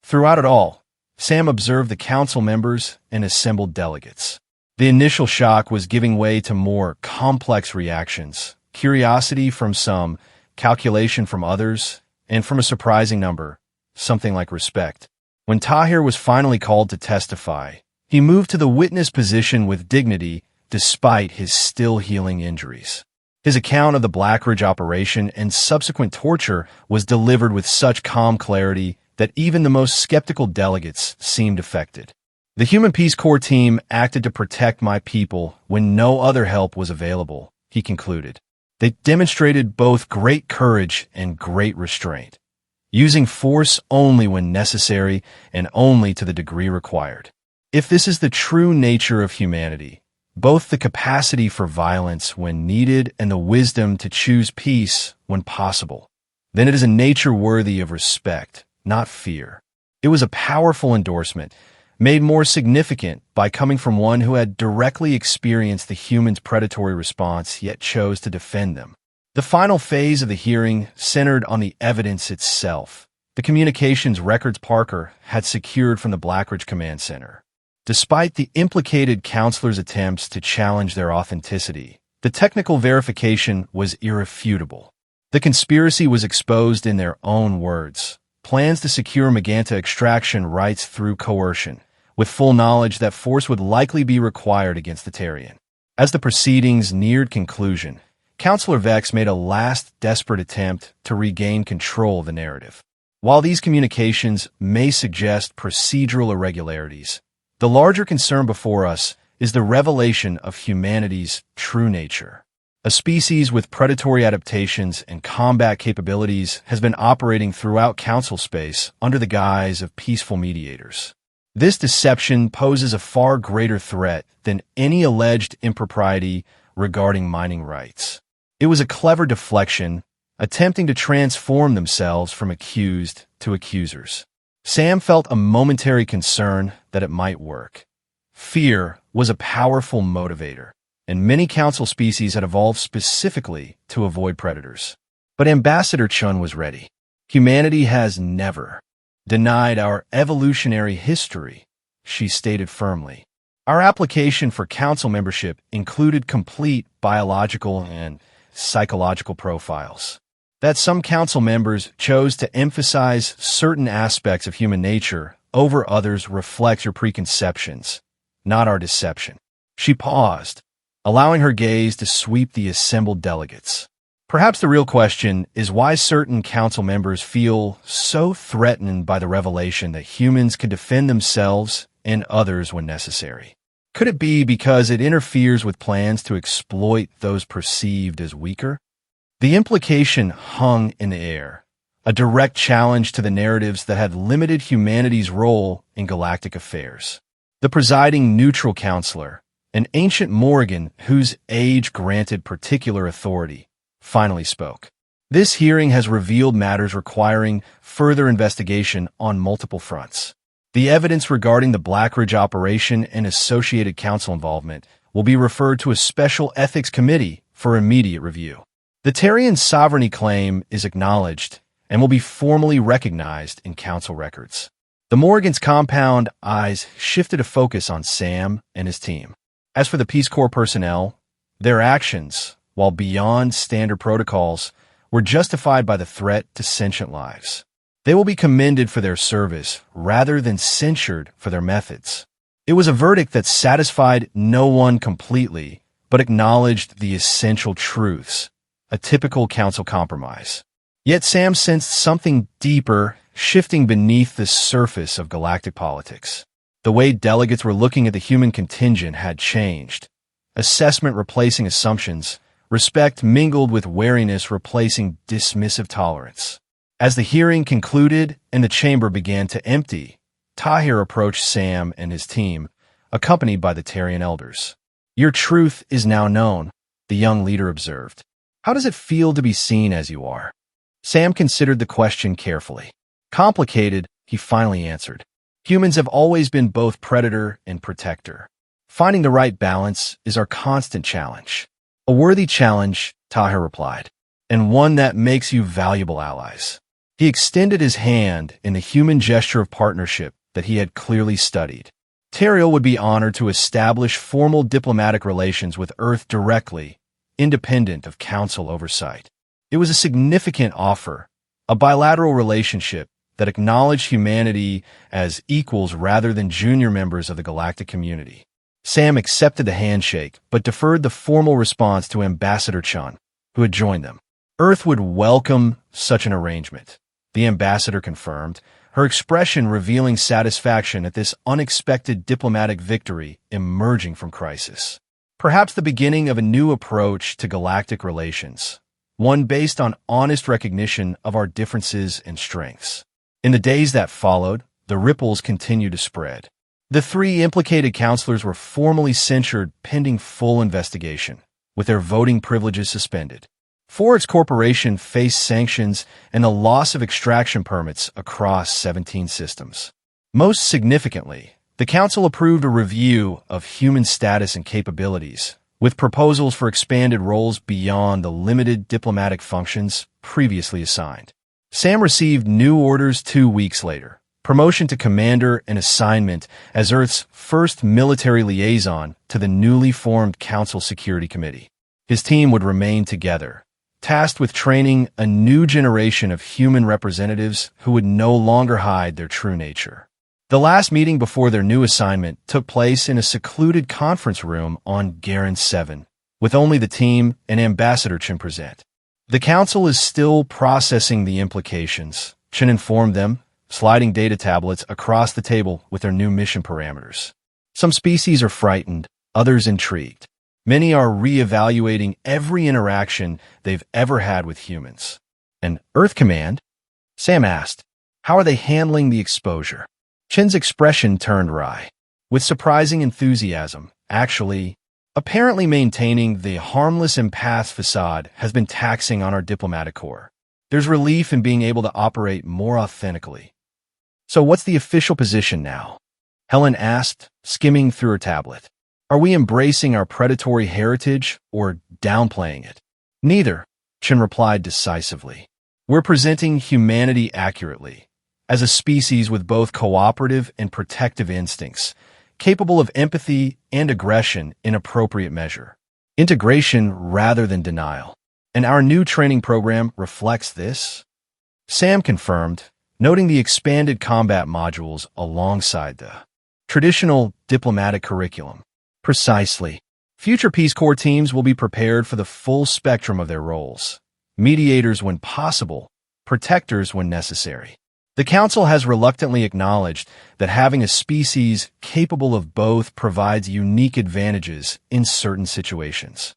Throughout it all, Sam observed the council members and assembled delegates. The initial shock was giving way to more complex reactions, curiosity from some, calculation from others, and from a surprising number, something like respect. When Tahir was finally called to testify, he moved to the witness position with dignity despite his still healing injuries. His account of the Blackridge operation and subsequent torture was delivered with such calm clarity that even the most skeptical delegates seemed affected. "The Human Peace Corps team acted to protect my people when no other help was available," he concluded. "They demonstrated both great courage and great restraint, using force only when necessary and only to the degree required. If this is the true nature of humanity, both the capacity for violence when needed and the wisdom to choose peace when possible, then it is a nature worthy of respect, not fear." It was a powerful endorsement, made more significant by coming from one who had directly experienced the humans' predatory response yet chose to defend them. The final phase of the hearing centered on the evidence itself, the communications records Parker had secured from the Blackridge Command Center. Despite the implicated counselors' attempts to challenge their authenticity, the technical verification was irrefutable. The conspiracy was exposed in their own words. Plans to secure Maganta extraction rights through coercion, with full knowledge that force would likely be required against the Tarian. As the proceedings neared conclusion, Counselor Vex made a last desperate attempt to regain control of the narrative. While these communications may suggest procedural irregularities, the larger concern before us is the revelation of humanity's true nature. A species with predatory adaptations and combat capabilities has been operating throughout council space under the guise of peaceful mediators. This deception poses a far greater threat than any alleged impropriety regarding mining rights. It was a clever deflection, attempting to transform themselves from accused to accusers. Sam felt a momentary concern that it might work. Fear was a powerful motivator, and many council species had evolved specifically to avoid predators. But Ambassador Chun was ready. Humanity has never denied our evolutionary history, she stated firmly. Our application for council membership included complete biological and psychological profiles. That some council members chose to emphasize certain aspects of human nature over others reflects your preconceptions, not our deception. She paused, allowing her gaze to sweep the assembled delegates. Perhaps the real question is why certain council members feel so threatened by the revelation that humans can defend themselves and others when necessary. Could it be because it interferes with plans to exploit those perceived as weaker? The implication hung in the air, a direct challenge to the narratives that had limited humanity's role in galactic affairs. The presiding neutral counselor, an ancient Morgan whose age granted particular authority, finally spoke. This hearing has revealed matters requiring further investigation on multiple fronts. The evidence regarding the Blackridge operation and associated council involvement will be referred to a special ethics committee for immediate review. The Terrian sovereignty claim is acknowledged and will be formally recognized in council records. The Morgan's compound eyes shifted a focus on Sam and his team. As for the Peace Corps personnel, their actions, while beyond standard protocols, were justified by the threat to sentient lives. They will be commended for their service rather than censured for their methods. It was a verdict that satisfied no one completely, but acknowledged the essential truths, a typical council compromise. Yet Sam sensed something deeper shifting beneath the surface of galactic politics. The way delegates were looking at the human contingent had changed. Assessment replacing assumptions, respect mingled with wariness replacing dismissive tolerance. As the hearing concluded and the chamber began to empty, Tahir approached Sam and his team, accompanied by the Terrian elders. "Your truth is now known," the young leader observed. "How does it feel to be seen as you are?" Sam considered the question carefully. Complicated, he finally answered. "Humans have always been both predator and protector. Finding the right balance is our constant challenge." "A worthy challenge," Tahir replied, "and one that makes you valuable allies." He extended his hand in the human gesture of partnership that he had clearly studied. Teriel would be honored to establish formal diplomatic relations with Earth directly, independent of council oversight. It was a significant offer, a bilateral relationship that acknowledged humanity as equals rather than junior members of the galactic community. Sam accepted the handshake, but deferred the formal response to Ambassador Chun, who had joined them. Earth would welcome such an arrangement, the ambassador confirmed, her expression revealing satisfaction at this unexpected diplomatic victory emerging from crisis. Perhaps the beginning of a new approach to galactic relations, one based on honest recognition of our differences and strengths. In the days that followed, the ripples continued to spread. The three implicated counselors were formally censured pending full investigation, with their voting privileges suspended. Ford's corporation faced sanctions and the loss of extraction permits across 17 systems. Most significantly, the Council approved a review of human status and capabilities, with proposals for expanded roles beyond the limited diplomatic functions previously assigned. Sam received new orders 2 weeks later, promotion to commander and assignment as Earth's first military liaison to the newly formed Council Security Committee. His team would remain together, tasked with training a new generation of human representatives who would no longer hide their true nature. The last meeting before their new assignment took place in a secluded conference room on Garin 7, with only the team and Ambassador Chen present. The Council is still processing the implications, Chen informed them, sliding data tablets across the table with their new mission parameters. Some species are frightened, others intrigued. Many are re-evaluating every interaction they've ever had with humans. And Earth Command? Sam asked, how are they handling the exposure? Chen's expression turned wry. With surprising enthusiasm, actually, apparently maintaining the harmless empath facade has been taxing on our diplomatic corps. There's relief in being able to operate more authentically. So what's the official position now? Helen asked, skimming through her tablet. Are we embracing our predatory heritage or downplaying it? Neither, Chen replied decisively. We're presenting humanity accurately, as a species with both cooperative and protective instincts, capable of empathy and aggression in appropriate measure. Integration rather than denial. And our new training program reflects this? Sam confirmed, noting the expanded combat modules alongside the traditional diplomatic curriculum. Precisely. Future Peace Corps teams will be prepared for the full spectrum of their roles. Mediators when possible, protectors when necessary. The Council has reluctantly acknowledged that having a species capable of both provides unique advantages in certain situations.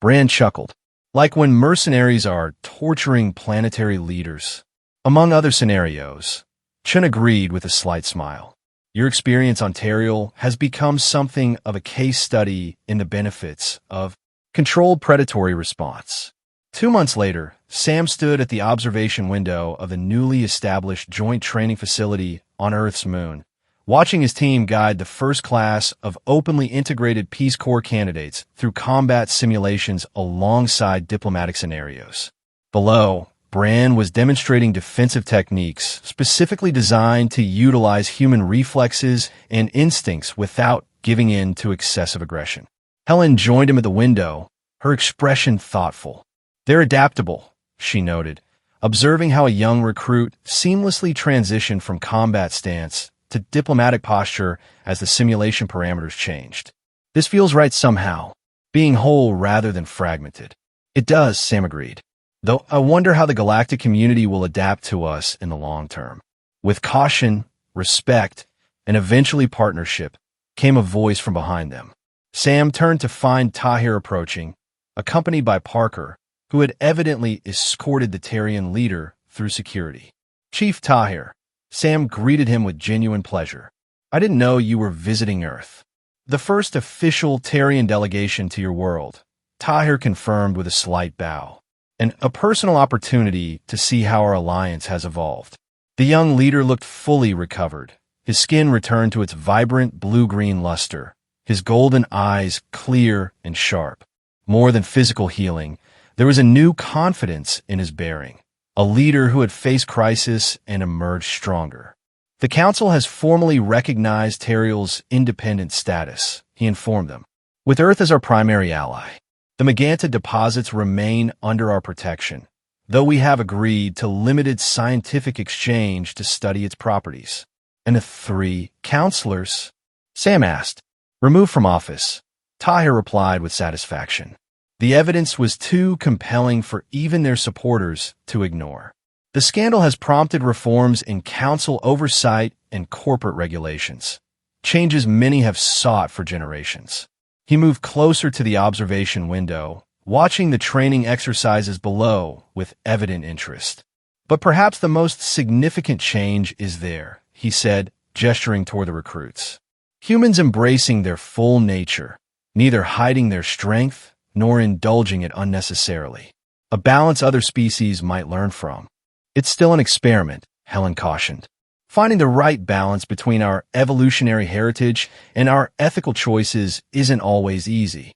Bran chuckled, like when mercenaries are torturing planetary leaders. Among other scenarios, Chun agreed with a slight smile. Your experience on Teriel has become something of a case study in the benefits of controlled predatory response. 2 months later, Sam stood at the observation window of the newly established joint training facility on Earth's moon, watching his team guide the first class of openly integrated Peace Corps candidates through combat simulations alongside diplomatic scenarios. Below, Bran was demonstrating defensive techniques specifically designed to utilize human reflexes and instincts without giving in to excessive aggression. Helen joined him at the window, her expression thoughtful. They're adaptable, she noted, observing how a young recruit seamlessly transitioned from combat stance to diplomatic posture as the simulation parameters changed. This feels right somehow, being whole rather than fragmented. It does, Sam agreed. Though I wonder how the galactic community will adapt to us in the long term. With caution, respect, and eventually partnership, came a voice from behind them. Sam turned to find Tahir approaching, accompanied by Parker, who had evidently escorted the Tarian leader through security. Chief Tahir, Sam greeted him with genuine pleasure. I didn't know you were visiting Earth. The first official Tarian delegation to your world, Tahir confirmed with a slight bow. And a personal opportunity to see how our alliance has evolved. The young leader looked fully recovered. His skin returned to its vibrant blue-green luster, his golden eyes clear and sharp. More than physical healing, there was a new confidence in his bearing, a leader who had faced crisis and emerged stronger. The Council has formally recognized Teriel's independent status, he informed them, with Earth as our primary ally. The Maganta deposits remain under our protection, though we have agreed to limited scientific exchange to study its properties. And the 3 counselors? Sam asked. Removed from office. Tahir replied with satisfaction. The evidence was too compelling for even their supporters to ignore. The scandal has prompted reforms in council oversight and corporate regulations, changes many have sought for generations. He moved closer to the observation window, watching the training exercises below with evident interest. But perhaps the most significant change is there, he said, gesturing toward the recruits. Humans embracing their full nature, neither hiding their strength nor indulging it unnecessarily. A balance other species might learn from. It's still an experiment, Helen cautioned. Finding the right balance between our evolutionary heritage and our ethical choices isn't always easy.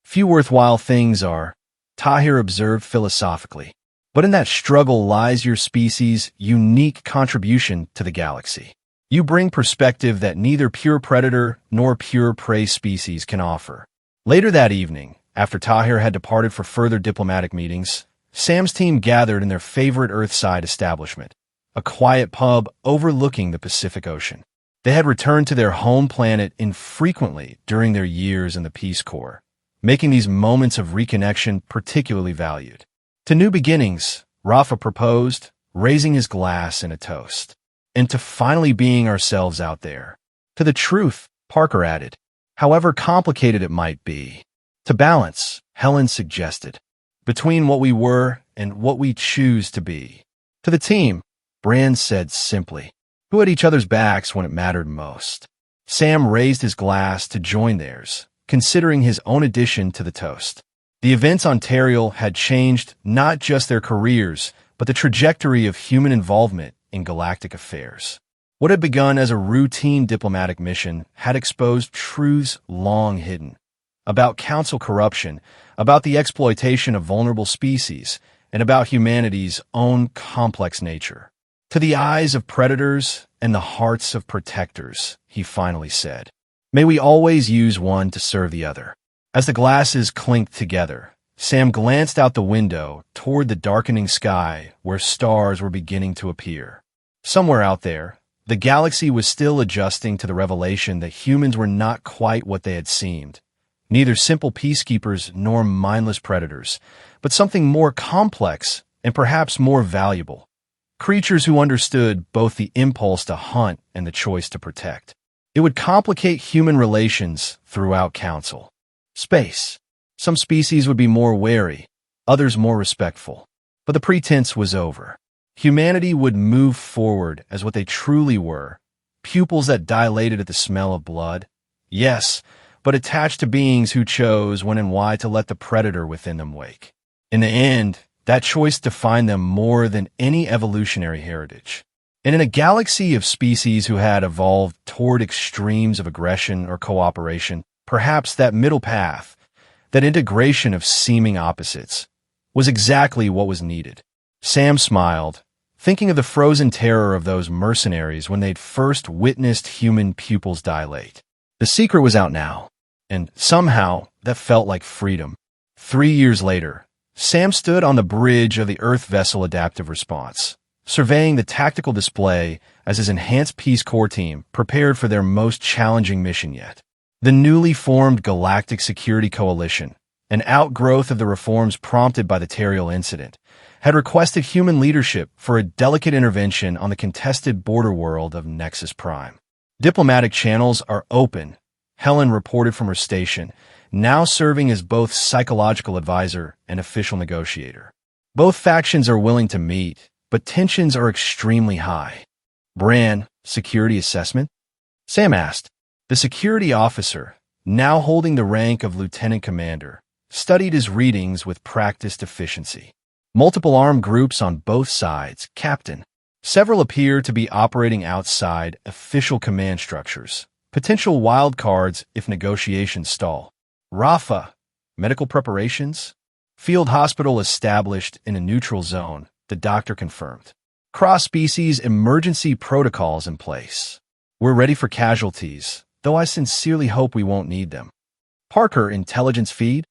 Few worthwhile things are, Tahir observed philosophically. But in that struggle lies your species' unique contribution to the galaxy. You bring perspective that neither pure predator nor pure prey species can offer. Later that evening, after Tahir had departed for further diplomatic meetings, Sam's team gathered in their favorite Earthside establishment, a quiet pub overlooking the Pacific Ocean. They had returned to their home planet infrequently during their years in the Peace Corps, making these moments of reconnection particularly valued. To new beginnings, Rafa proposed, raising his glass in a toast. And to finally being ourselves out there. To the truth, Parker added, however complicated it might be. To balance, Helen suggested, between what we were and what we choose to be. To the team, Bran said simply, who had each other's backs when it mattered most. Sam raised his glass to join theirs, considering his own addition to the toast. The events on Teriel had changed not just their careers, but the trajectory of human involvement in galactic affairs. What had begun as a routine diplomatic mission had exposed truths long hidden, about council corruption, about the exploitation of vulnerable species, and about humanity's own complex nature. To the eyes of predators and the hearts of protectors, he finally said, may we always use one to serve the other. As the glasses clinked together, Sam glanced out the window toward the darkening sky where stars were beginning to appear. Somewhere out there, the galaxy was still adjusting to the revelation that humans were not quite what they had seemed, neither simple peacekeepers nor mindless predators, but something more complex and perhaps more valuable. Creatures who understood both the impulse to hunt and the choice to protect. It would complicate human relations throughout Council. Space. Some species would be more wary, others more respectful. But the pretense was over. Humanity would move forward as what they truly were, pupils that dilated at the smell of blood. Yes, but attached to beings who chose when and why to let the predator within them wake. In the end, that choice defined them more than any evolutionary heritage. And in a galaxy of species who had evolved toward extremes of aggression or cooperation, perhaps that middle path, that integration of seeming opposites, was exactly what was needed. Sam smiled, thinking of the frozen terror of those mercenaries when they'd first witnessed human pupils dilate. The secret was out now, and somehow that felt like freedom. 3 years later, Sam stood on the bridge of the Earth vessel Adaptive Response, surveying the tactical display as his enhanced Peace Corps team prepared for their most challenging mission yet. The newly formed Galactic Security Coalition, an outgrowth of the reforms prompted by the Teriel incident, had requested human leadership for a delicate intervention on the contested border world of Nexus Prime. Diplomatic channels are open, Helen reported from her station, now serving as both psychological advisor and official negotiator. Both factions are willing to meet, but tensions are extremely high. Bran, security assessment? Sam asked. The security officer, now holding the rank of lieutenant commander, studied his readings with practiced efficiency. Multiple armed groups on both sides, Captain. Several appear to be operating outside official command structures, potential wildcards if negotiations stall. Rafa, medical preparations? Field hospital established in a neutral zone, the doctor confirmed. Cross-species emergency protocols in place. We're ready for casualties, though I sincerely hope we won't need them. Parker intelligence feed?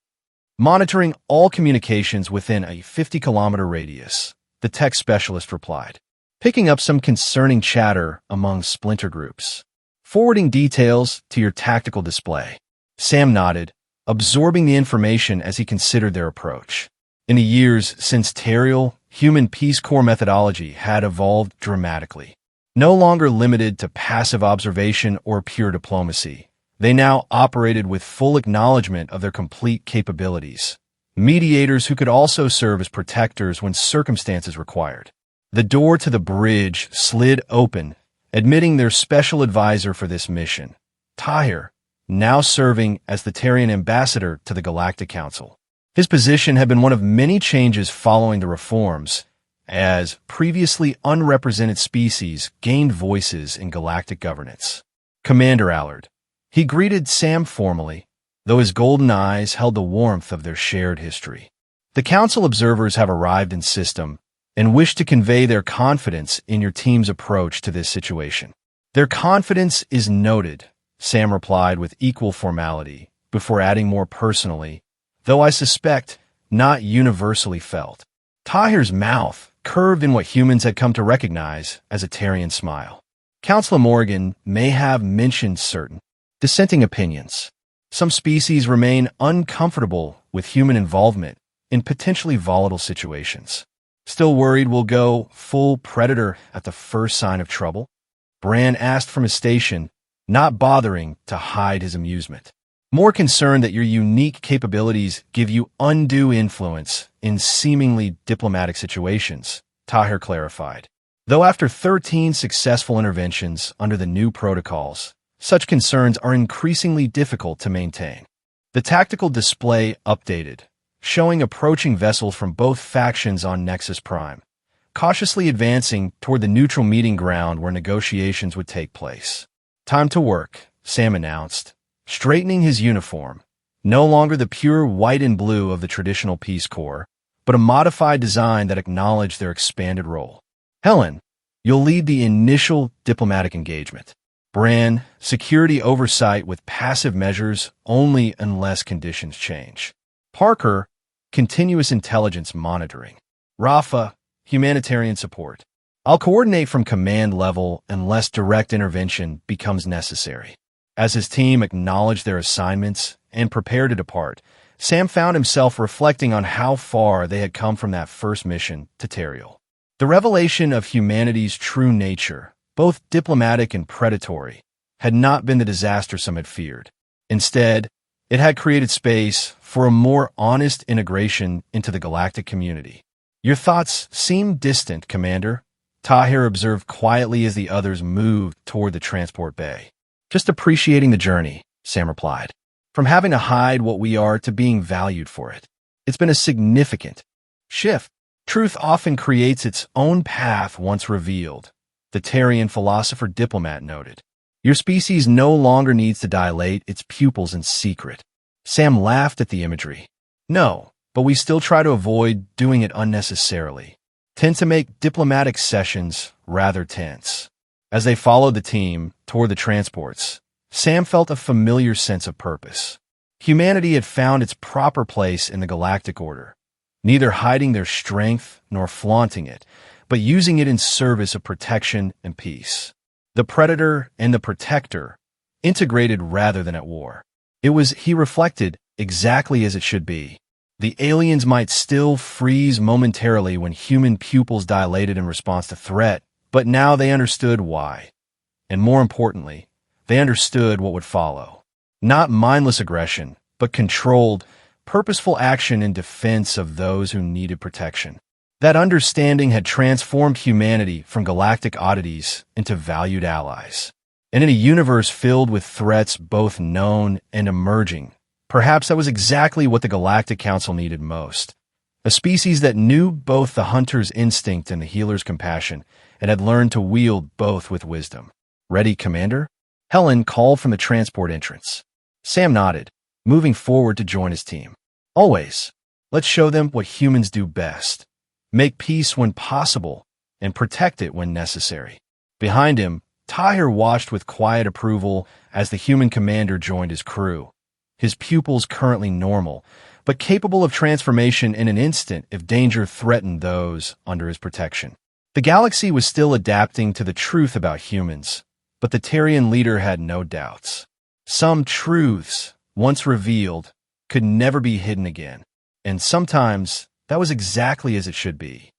Monitoring all communications within a 50-kilometer radius, the tech specialist replied, picking up some concerning chatter among splinter groups. Forwarding details to your tactical display. Sam nodded, absorbing the information as he considered their approach. In the years since Teriel, human Peace Corps methodology had evolved dramatically. No longer limited to passive observation or pure diplomacy, they now operated with full acknowledgement of their complete capabilities. Mediators who could also serve as protectors when circumstances required. The door to the bridge slid open, admitting their special advisor for this mission, Tahir, now serving as the Tarian ambassador to the Galactic Council. His position had been one of many changes following the reforms, as previously unrepresented species gained voices in galactic governance. Commander Allard. He greeted Sam formally, though his golden eyes held the warmth of their shared history. The Council observers have arrived in system and wish to convey their confidence in your team's approach to this situation. Their confidence is noted, Sam replied with equal formality, before adding more personally, though I suspect not universally felt. Tahir's mouth curved in what humans had come to recognize as a Tarian smile. Councilor Morgan may have mentioned certain dissenting opinions. Some species remain uncomfortable with human involvement in potentially volatile situations. Still worried we'll go full predator at the first sign of trouble? Bran asked from his station, not bothering to hide his amusement. More concerned that your unique capabilities give you undue influence in seemingly diplomatic situations, Tahir clarified. Though after 13 successful interventions under the new protocols, such concerns are increasingly difficult to maintain. The tactical display updated, showing approaching vessels from both factions on Nexus Prime, cautiously advancing toward the neutral meeting ground where negotiations would take place. Time to work, Sam announced, straightening his uniform, no longer the pure white and blue of the traditional Peace Corps, but a modified design that acknowledged their expanded role. Helen, You'll lead the initial diplomatic engagement. Bran, security oversight with passive measures only unless conditions change. Parker, continuous intelligence monitoring. Rafa, humanitarian support. I'll coordinate from command level unless direct intervention becomes necessary. As his team acknowledged their assignments and prepared to depart, Sam found himself reflecting on how far they had come from that first mission to Teriel. The revelation of humanity's true nature, both diplomatic and predatory, had not been the disaster some had feared. Instead, it had created space for a more honest integration into the galactic community. Your thoughts seem distant, Commander, Tahir observed quietly as the others moved toward the transport bay. Just appreciating the journey, Sam replied. From having to hide what we are to being valued for it. It's been a significant shift. Truth often creates its own path once revealed, the Tarian philosopher-diplomat noted. Your species no longer needs to dilate its pupils in secret. Sam laughed at the imagery. No, but we still try to avoid doing it unnecessarily. Tend to make diplomatic sessions rather tense. As they followed the team toward the transports, Sam felt a familiar sense of purpose. Humanity had found its proper place in the galactic order, neither hiding their strength nor flaunting it, but using it in service of protection and peace. The predator and the protector, integrated rather than at war. It was, he reflected, exactly as it should be. The aliens might still freeze momentarily when human pupils dilated in response to threat, but now they understood why. And more importantly, they understood what would follow. Not mindless aggression, but controlled, purposeful action in defense of those who needed protection. That understanding had transformed humanity from galactic oddities into valued allies. And in a universe filled with threats both known and emerging, perhaps that was exactly what the Galactic Council needed most. A species that knew both the hunter's instinct and the healer's compassion, and had learned to wield both with wisdom. Ready, Commander? Helen called from the transport entrance. Sam nodded, moving forward to join his team. Always. Let's show them what humans do best. Make peace when possible, and protect it when necessary. Behind him, Tahir watched with quiet approval as the human commander joined his crew. His pupils currently normal, but capable of transformation in an instant if danger threatened those under his protection. The galaxy was still adapting to the truth about humans, but the Tarian leader had no doubts. Some truths, once revealed, could never be hidden again, and sometimes that was exactly as it should be.